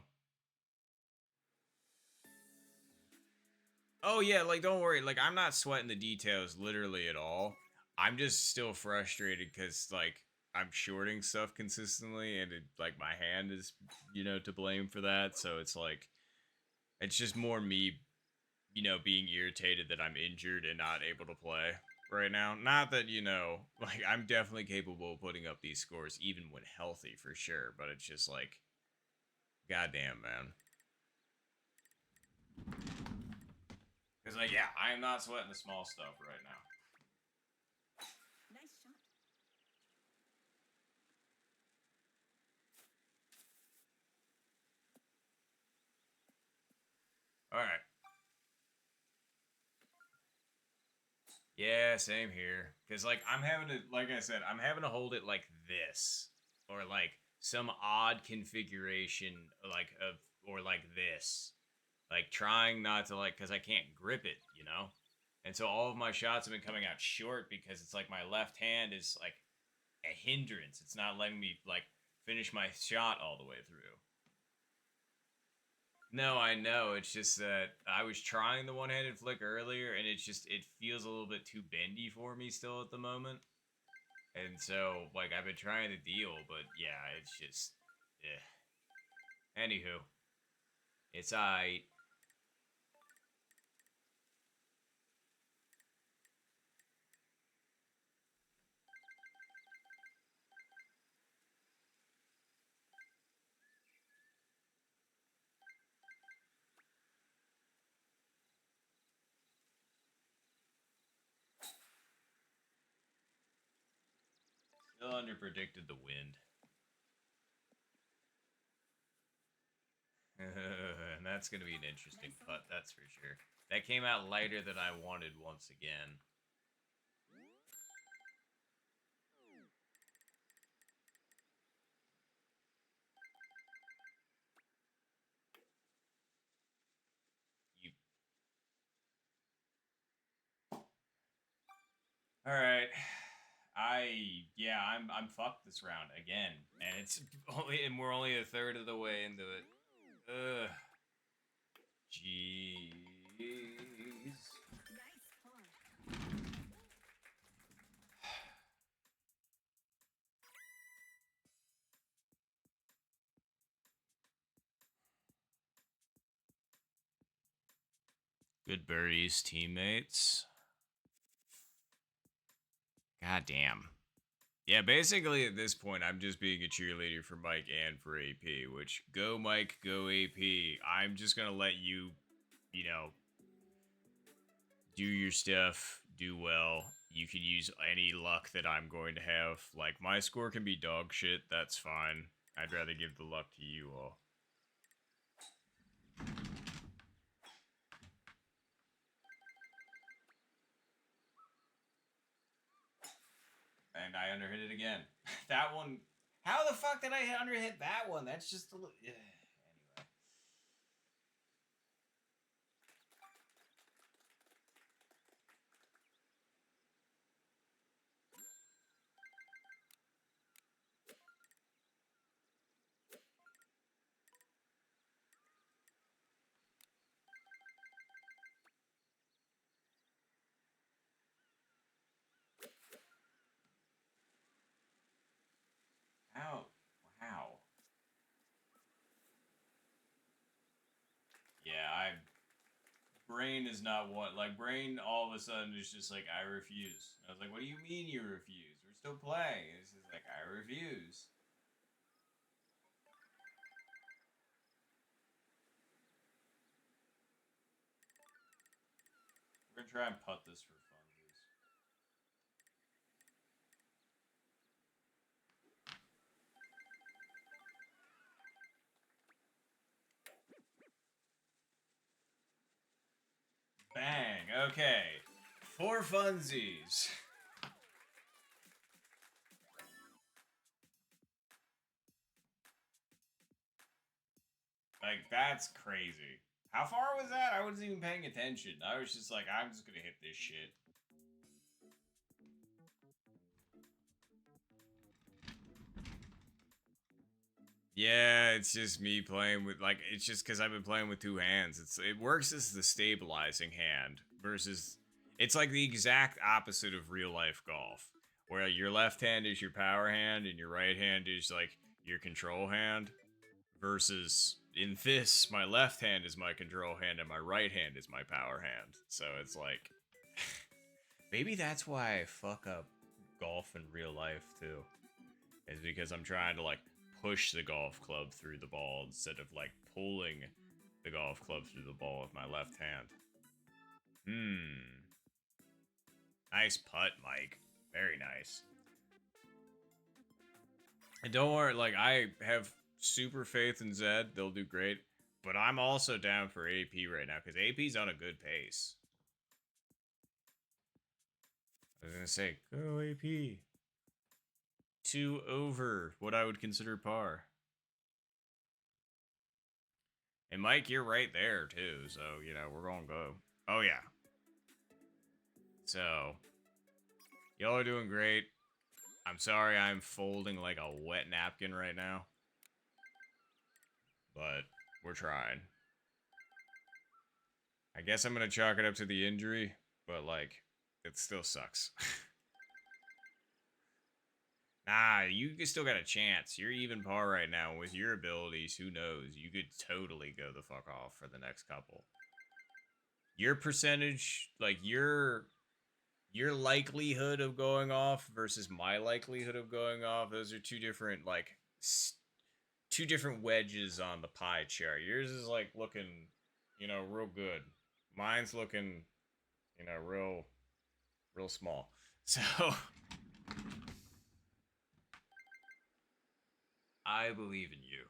Oh yeah, like don't worry. Like I'm not sweating the details literally at all. I'm just still frustrated because like I'm shorting stuff consistently, and it, like my hand is, to blame for that. So it's like it's just more me, being irritated that I'm injured and not able to play right now. Not that like I'm definitely capable of putting up these scores even when healthy for sure. But it's just like, goddamn, man. Because like yeah, I am not sweating the small stuff right now. Nice shot. All right. Yeah, same here. Cause like I'm having to, like I said, I'm having to hold it like this, or like some odd configuration, like of, or like this, like trying not to like, cause I can't grip it, and so all of my shots have been coming out short because it's like my left hand is like a hindrance. It's not letting me like finish my shot all the way through. No, I know. It's just that I was trying the one-handed flick earlier, and it feels a little bit too bendy for me still at the moment. And so, like, I've been trying to deal, but yeah, it's just, Anywho, it's I. Still underpredicted the wind. And that's going to be an interesting putt, that's for sure. That came out lighter than I wanted once again. You. All right. I'm fucked this round again, and we're only a third of the way into it. Ugh. Jeez. Nice par. Good birdies, teammates. God damn. Yeah, basically at this point, I'm just being a cheerleader for Mike and for AP, which go Mike, go AP. I'm just going to let you, you know, do your stuff, do well. You can use any luck that I'm going to have. Like, my score can be dog shit, that's fine. I'd rather give the luck to you all. And I underhit it again. That one. How the fuck did I underhit that one? That's just a little. Yeah. Anyway. brain is not what. Like, brain all of a sudden is just like, I refuse. I was like, what do you mean you refuse? We're still playing. It's just like, I refuse. We're gonna try and putt this for funsies. Bang. Okay. For funsies. Like, that's crazy. How far was that? I wasn't even paying attention. I was just like, I'm just gonna hit this shit. Yeah, it's just me playing with, like, it's just because I've been playing with two hands. It works as the stabilizing hand versus, it's like the exact opposite of real life golf, where your left hand is your power hand and your right hand is like your control hand. Versus in this, my left hand is my control hand and my right hand is my power hand. So it's like, maybe that's why I fuck up golf in real life too. Is because I'm trying to like push the golf club through the ball instead of like pulling the golf club through the ball with my left hand. Nice putt, Mike. Very nice. And don't worry, like, I have super faith in Zed. They'll do great. But I'm also down for AP right now because AP's on a good pace. I was gonna say, go AP. 2 over what I would consider par. And Mike, you're right there too, so you know we're gonna go. Oh yeah. So y'all are doing great. I'm sorry I'm folding like a wet napkin right now, but we're trying. I guess I'm gonna chalk it up to the injury, but like, it still sucks. Nah, you still got a chance. You're even par right now. With your abilities, who knows? You could totally go the fuck off for the next couple. Your percentage, like your likelihood of going off versus my likelihood of going off, those are two different like two different wedges on the pie chart. Yours is like looking, you know, real good. Mine's looking, you know, real small. So I believe in you.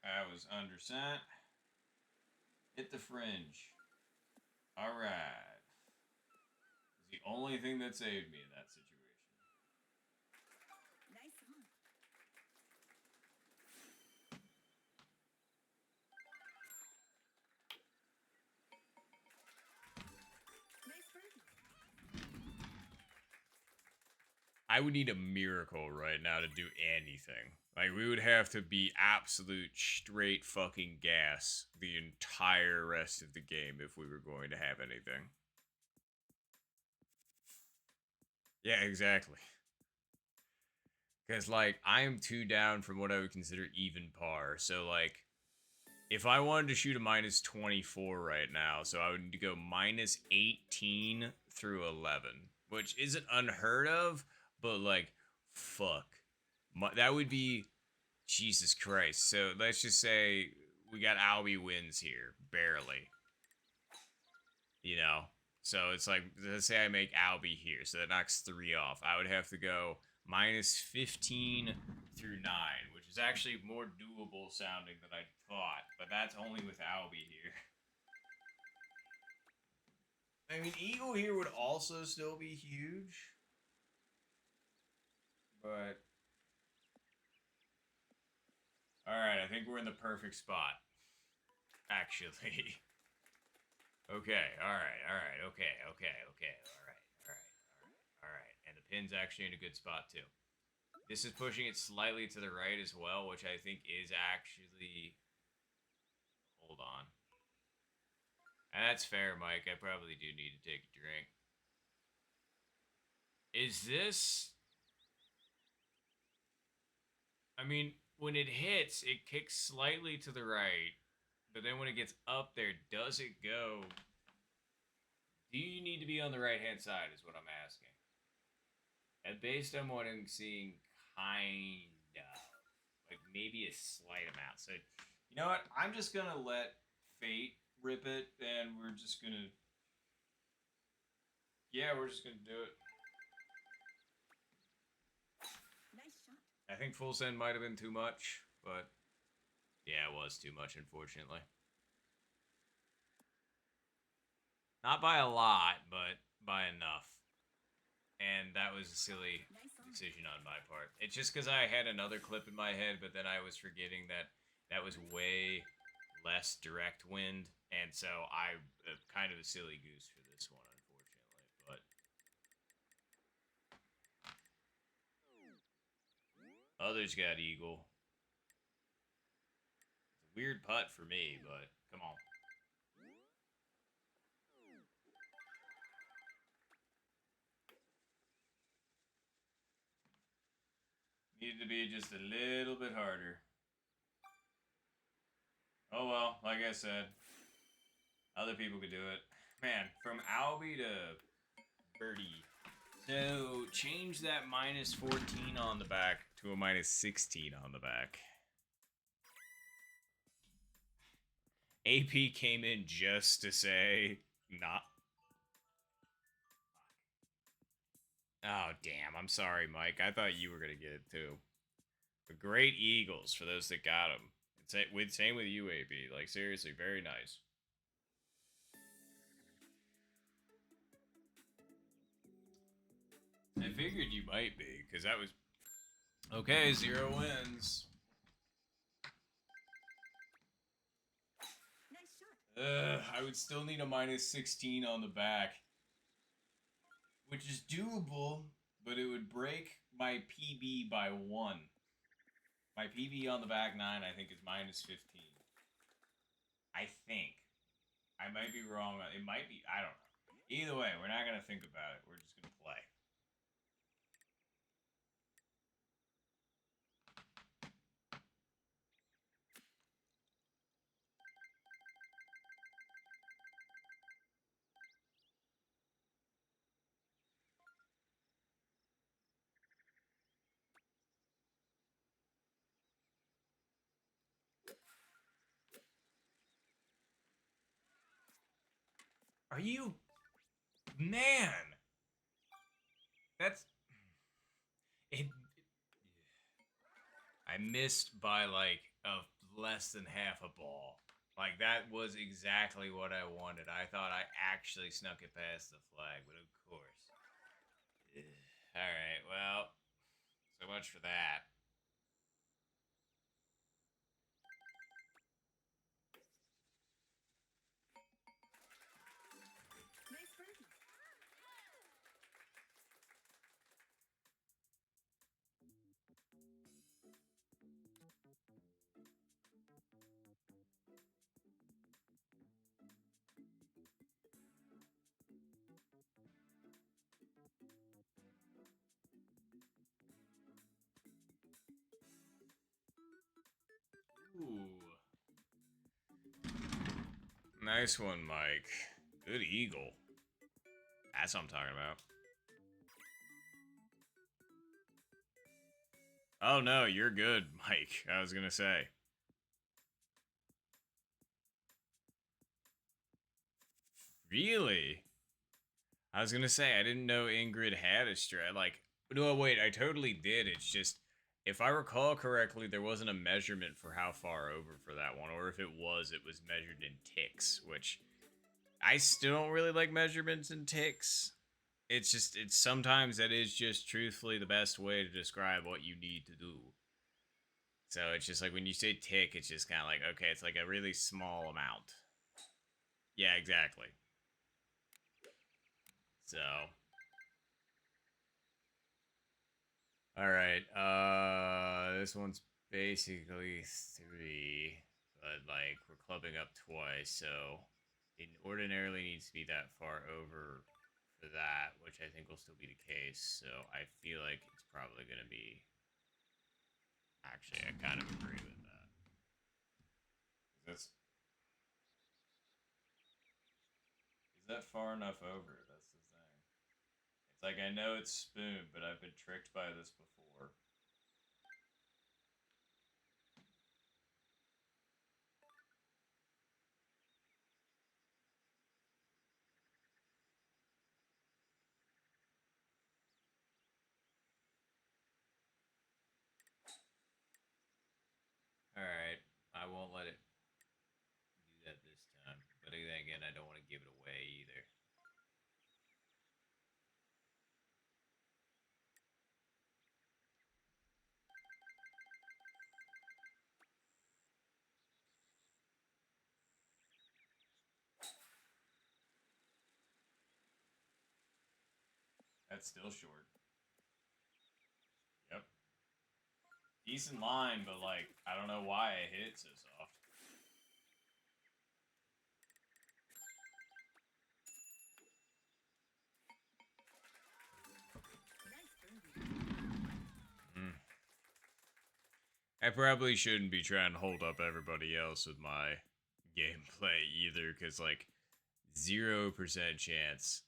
I was undersent. Hit the fringe. Alright. It's the only thing that saved me in that situation. Nice on. Nice birdie. I would need a miracle right now to do anything. Like, we would have to be absolute straight fucking gas the entire rest of the game if we were going to have anything. Yeah, exactly. Because, like, I am too down from what I would consider even par. So, like, if I wanted to shoot a minus 24 right now, so I would need to go minus 18 through 11, which isn't unheard of, but, like, fuck. That would be Jesus Christ. So let's just say we got Albie wins here, barely. You know? So it's like, let's say I make Albie here, so that knocks 3 off. I would have to go minus 15 through 9, which is actually more doable sounding than I thought, but that's only with Albie here. I mean, Eagle here would also still be huge, but alright, I think we're in the perfect spot. Actually. Okay, alright, okay, alright. And the pin's actually in a good spot too. This is pushing it slightly to the right as well, which I think is actually... Hold on. And that's fair, Mike. I probably do need to take a drink. Is this... I mean, when it hits, it kicks slightly to the right. But then when it gets up there, does it go... Do you need to be on the right-hand side is what I'm asking. And based on what I'm seeing, kind of. Like, maybe a slight amount. So, you know what? I'm just going to let fate rip it, and we're just going to... Yeah, we're just going to do it. Nice shot. I think full send might have been too much, but... Yeah, it was too much, unfortunately. Not by a lot, but by enough. And that was a silly decision on my part. It's just because I had another clip in my head, but then I was forgetting that that was way less direct wind, and so I kind of a silly goose for this one, unfortunately. But others got eagle. It's a weird putt for me, but come on. Needed to be just a little bit harder. Oh well, like I said, other people could do it. Man, from Albie to Birdie. So change that minus 14 on the back to a minus 16 on the back. AP came in just to say not. Oh, damn. I'm sorry, Mike. I thought you were going to get it too. But great Eagles for those that got them. Same with you, AP. Like, seriously, very nice. I figured you might be, because that was... Okay, 0 wins. Nice shot. I would still need a minus 16 on the back. Which is doable, but it would break my PB by 1. My PB on the back 9, I think, is minus 15. I think. I might be wrong. It might be. I don't know. Either way, we're not going to think about it. We're just going to play. Are you... Man! That's... It... I missed by, like, less than half a ball. Like, that was exactly what I wanted. I thought I actually snuck it past the flag, but of course. Alright, well, so much for that. Nice birdie. Ooh. Nice one, Mike. Good eagle. That's what I'm talking about. Oh no, you're good, Mike. I was gonna say. Really? I was gonna say I didn't know Ingrid had a strat. Like, no, wait, I totally did. It's just, if I recall correctly, there wasn't a measurement for how far over for that one, or if it was measured in ticks, which I still don't really like measurements in ticks. It's just, it's sometimes that is just truthfully the best way to describe what you need to do. So it's just like when you say tick, it's just kind of like, okay, it's like a really small amount. Yeah, exactly. So, all right. This one's basically 3. but like we're clubbing up twice, so it ordinarily needs to be that far over for that, which I think will still be the case. So I feel like it's probably going to be. Actually, I kind of agree with that. That's is that far enough over? That's the thing. It's like I know it's spoon, but I've been tricked by this before. All right, I won't let it do that this time. But then again, I don't want to give it away either. That's still short. Yep. Decent line, but like, I don't know why I hit it so soft. Mm. I probably shouldn't be trying to hold up everybody else with my gameplay either, because like 0% chance.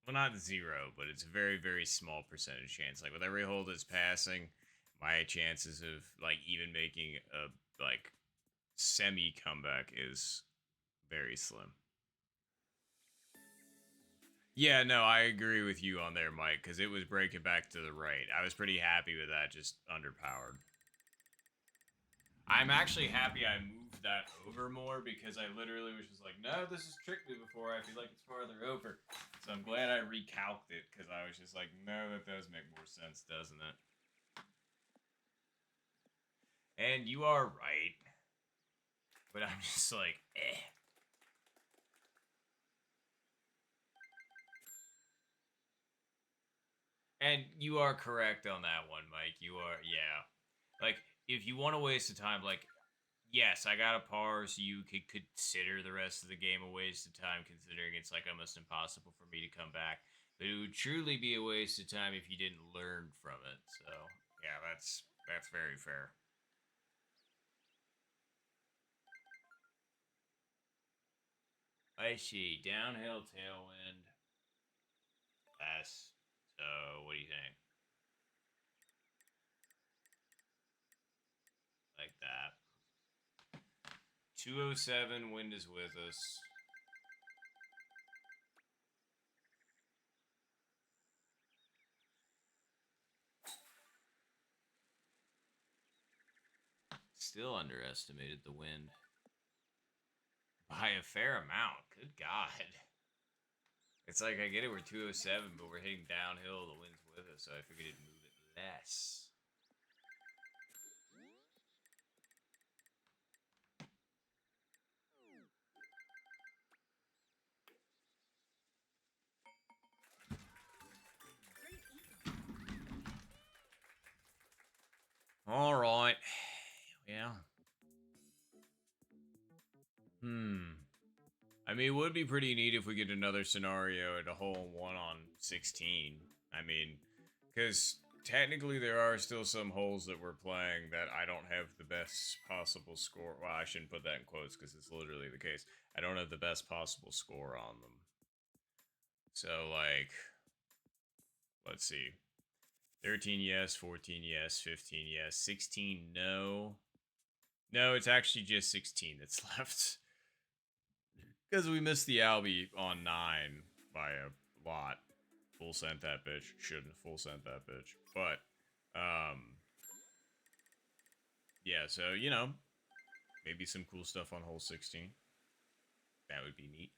Well, not zero, but it's a very, very small percentage chance. Like with every hold that's passing, my chances of like even making a like semi comeback is very slim. Yeah, no, I agree with you on there, Mike, because it was breaking back to the right. I was pretty happy with that, just underpowered. I'm actually happy I moved that over more because I literally was just like, no, this has tricked me before. I feel like it's farther over. So I'm glad I recalced it because I was just like, no, that does make more sense, doesn't it? And you are right. But I'm just like, eh. And you are correct on that one, Mike. You are, yeah. Like, if you want to waste the time, like, yes, I got a par, so you could consider the rest of the game a waste of time, considering it's like almost impossible for me to come back. But it would truly be a waste of time if you didn't learn from it. So yeah, that's very fair. I see. Downhill tailwind. Yes. So what do you think? Like that. 207, wind is with us. Still underestimated the wind by a fair amount. Good God. It's like I get it, we're 207, but we're hitting downhill. The wind's with us, so I figured it'd move it less. All right. Yeah. I mean, it would be pretty neat if we get another scenario at a hole in one on 16. I mean, because technically there are still some holes that we're playing that I don't have the best possible score. Well, I shouldn't put that in quotes because it's literally the case. I don't have the best possible score on them. So, like, let's see. 13 yes, 14 yes, 15 yes, 16 no. No, it's actually just 16 that's left. Because we missed the Albie on 9 by a lot. Full sent that bitch. Shouldn't have full sent that bitch. But, yeah, so, you know, maybe some cool stuff on hole 16. That would be neat.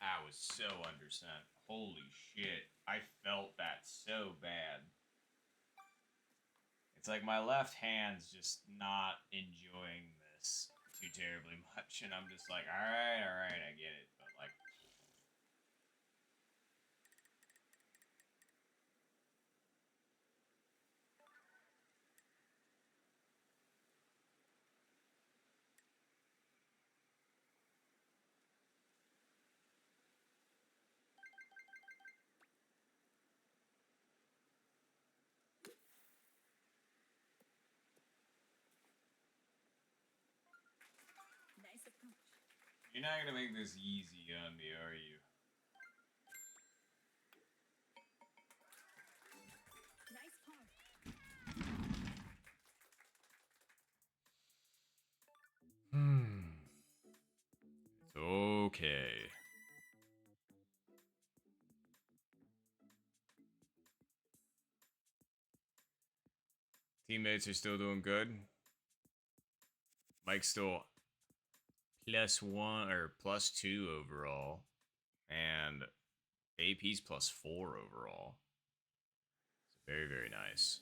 I was so undersent. Holy shit. I felt that so bad. It's like my left hand's just not enjoying this too terribly much, and I'm just like, alright, I get it. But like, Nice approach. you're not gonna make this easy on me, are you? Nice pawn. It's okay. Teammates are still doing good. Mike's still +1 or +2 overall, and AP's +4 overall. So very, very nice.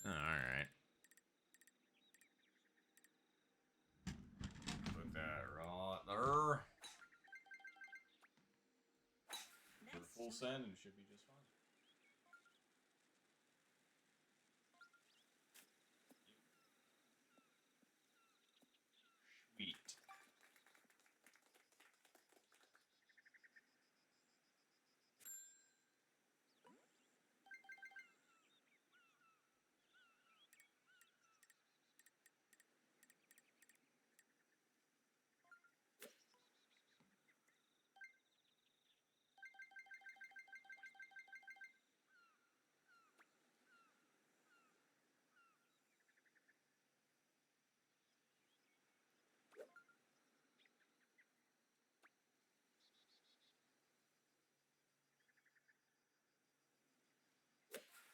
All right. Put that right there. Nice For full shot. send and should be just fine. Sweet.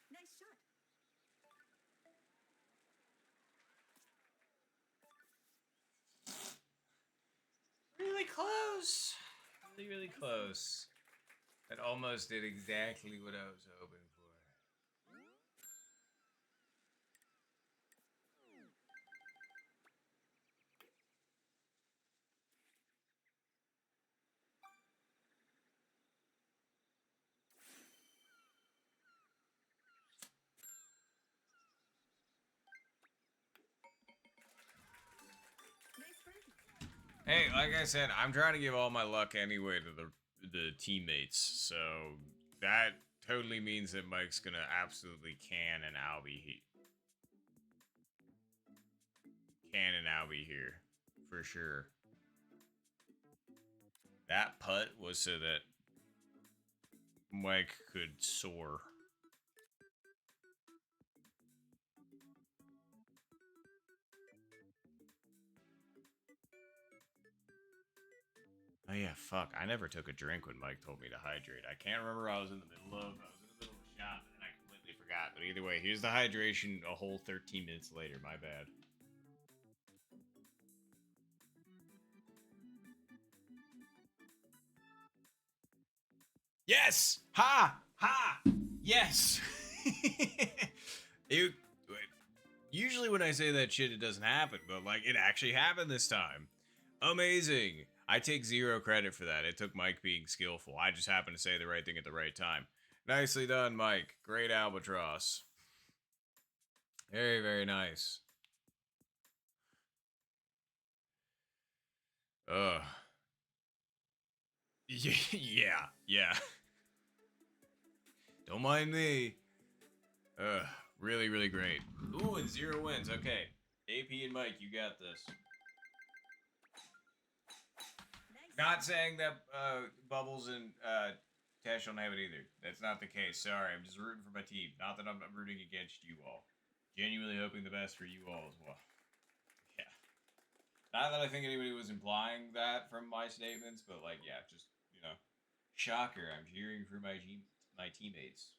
Nice shot. Really close. Really, really close. That almost did exactly what I was hoping for. Nice birdie. Hey, like I said, I'm trying to give all my luck anyway to the teammates, so that totally means that Mike's gonna absolutely can and Albie here for sure. That putt was so that Mike could soar. Oh yeah, fuck. I never took a drink when Mike told me to hydrate. I can't remember I was in the middle of a shot and I completely forgot. But either way, here's the hydration a whole 13 minutes later. My bad. Yes! Ha! Ha! Yes! it, usually when I say that shit, it doesn't happen, but like it actually happened this time. Amazing! I take zero credit for that. It took Mike being skillful. I just happened to say the right thing at the right time. Nicely done, Mike. Great albatross. Very, very nice. Ugh. Yeah, yeah. Don't mind me. Ugh. Really, really great. Ooh, and 0 wins. Okay. AP and Mike, you got this. Nice. Not saying that Bubbles and Tash don't have it either. That's not the case. Sorry, I'm just rooting for my team. Not that I'm rooting against you all. Genuinely hoping the best for you all as well. Yeah. Not that I think anybody was implying that from my statements, but like, yeah, just shocker. I'm cheering for my teammates.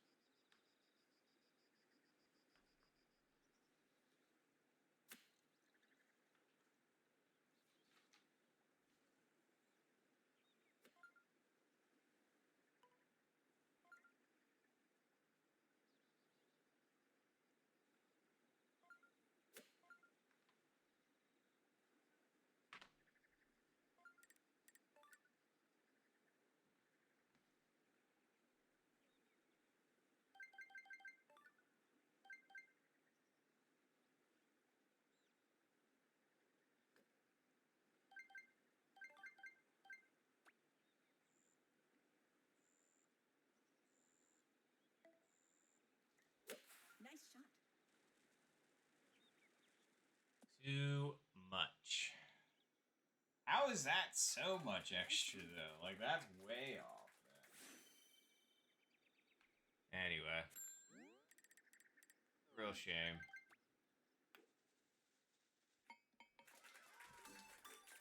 How is that so much extra, though? Like, that's way off. Anyway. Real shame.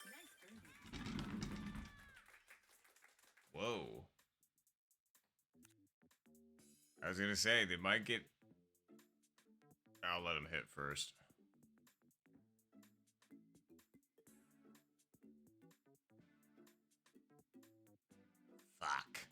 Nice birdie. Whoa. I was gonna say, they might get... I'll let him hit first. Fuck.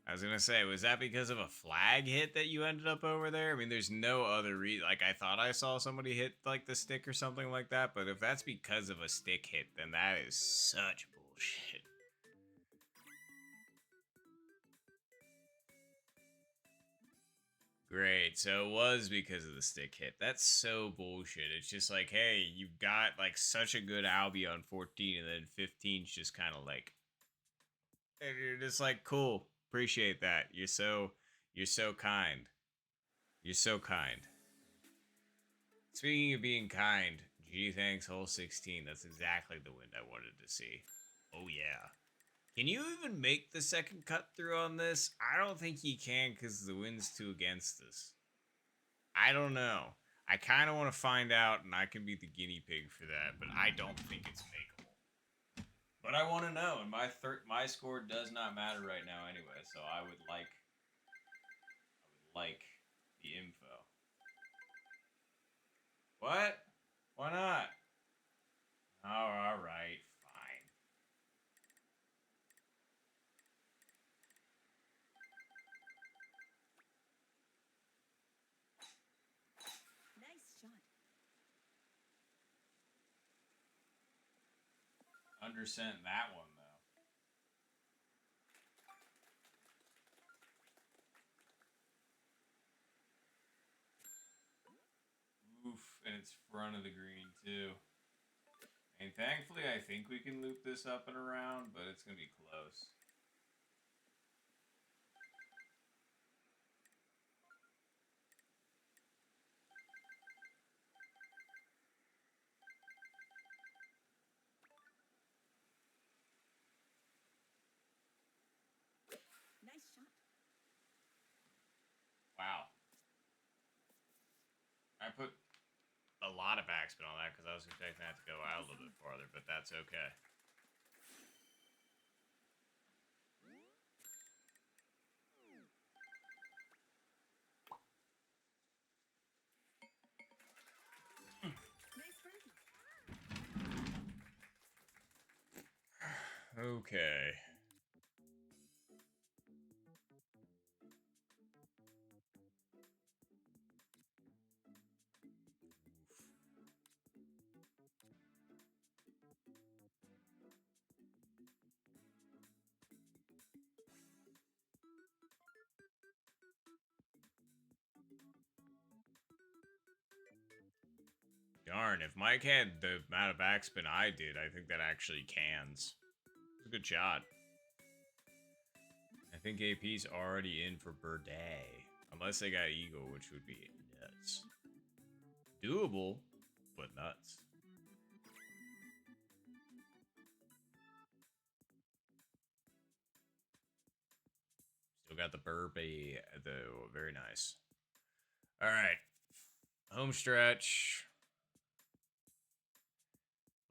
I was gonna say, was that because of a flag hit that you ended up over there? I mean, there's no other reason. Like, I thought I saw somebody hit, like, the stick or something like that, but if that's because of a stick hit, then that is such bullshit. Great, so it was because of the stick hit. That's so bullshit. It's just like, hey, you've got, like, such a good Albie on 14, and then 15's just kind of like... And you're just like, cool, appreciate that. You're so kind. You're so kind. Speaking of being kind, gee thanks hole 16. That's exactly the wind I wanted to see. Oh yeah. Can you even make the second cut through on this? I don't think you can because the wind's too against us. I don't know. I kind of want to find out, and I can be the guinea pig for that, but I don't think it's makeable. But I want to know, and my score does not matter right now anyway, so I would like the info. What? Why not? Oh, all right, fine. Nice shot. Undersent that one, though. Oof, and it's front of the green, too. And thankfully, I think we can loop this up and around, but it's going to be close. Nice shot. Wow. I put a lot of backspin on that because I was expecting that to go out a little bit farther, but that's okay. Nice birdie. Okay. Darn, if Mike had the amount of backspin I did, I think that actually cans. It's a good shot. I think AP's already in for Birday. Unless they got Eagle, which would be nuts. Doable, but nuts. Still got the Burby, though. Very nice. All right. Home stretch.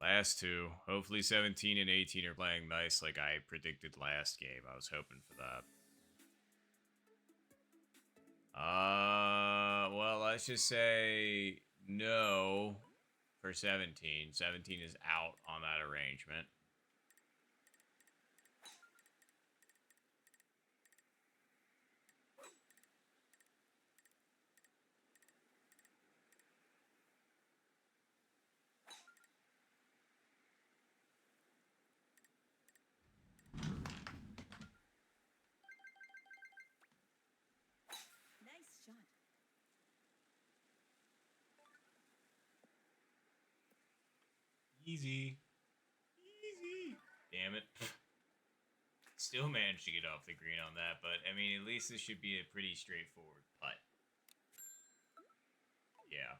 Last two. Hopefully 17 and 18 are playing nice like I predicted last game. I was hoping for that. Well, let's just say no for 17. 17 is out on that arrangement. Nice shot. Easy. Easy. Damn it. Still managed to get off the green on that, but I mean, at least this should be a pretty straightforward putt. Yeah.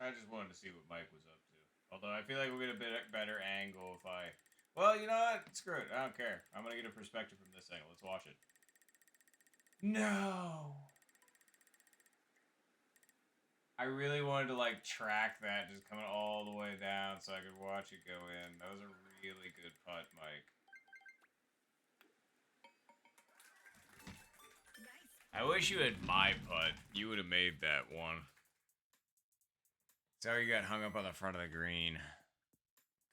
I just wanted to see what Mike was up to. Although I feel like we'll get a bit better angle if I... Well, you know what? Screw it. I don't care. I'm going to get a perspective from this angle. Let's watch it. No! I really wanted to, like, track that just coming all the way down so I could watch it go in. That was a really good putt, Mike. Nice. I wish you had my putt. You would have made that one. Sorry you got hung up on the front of the green.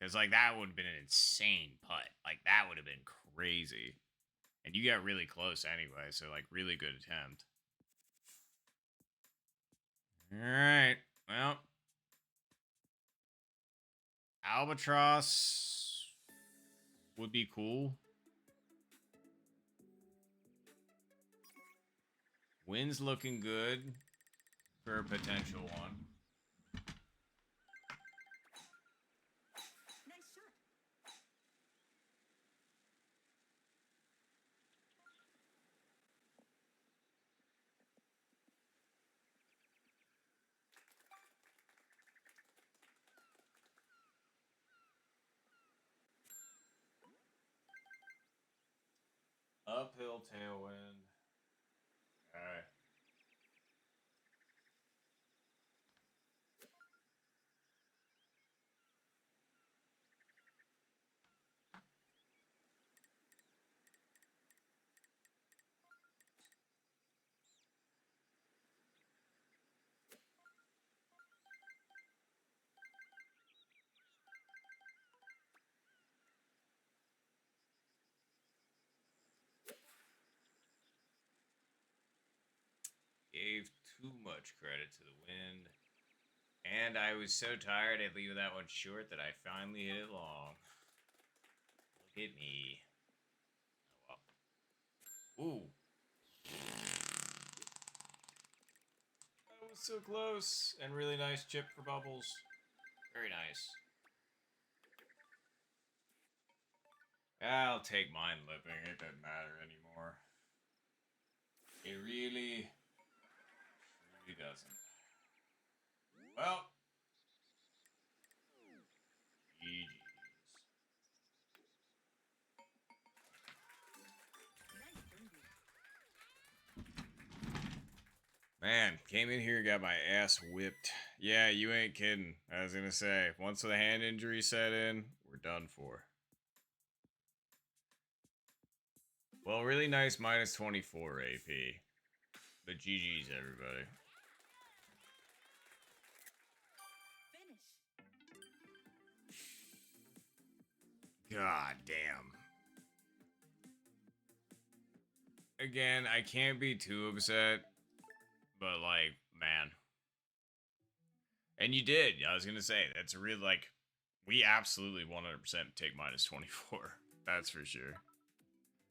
Because, like, that would have been an insane putt. Like, that would have been crazy. And you got really close anyway, so, like, really good attempt. Alright. Well. Albatross would be cool. Wind's looking good for a potential one. Nice shot. Uphill tailwind. Alright. Gave too much credit to the wind. And I was so tired I'd leave that one short that I finally hit it long. Look at me. Oh well. Ooh. That was so close. And really nice chip for Bubbles. Very nice. I'll take mine lipping. It doesn't matter anymore. It really doesn't. Well. GG's. Nice birdie. Man, came in here, got my ass whipped. Yeah, you ain't kidding. I was gonna say, once the hand injury set in, we're done for. Well, really nice minus 24 AP. But GG's, everybody. Finish. God damn. Again, I can't be too upset, but like, man. And you did. I was gonna say, that's a real, like, we absolutely 100% take minus 24. That's for sure.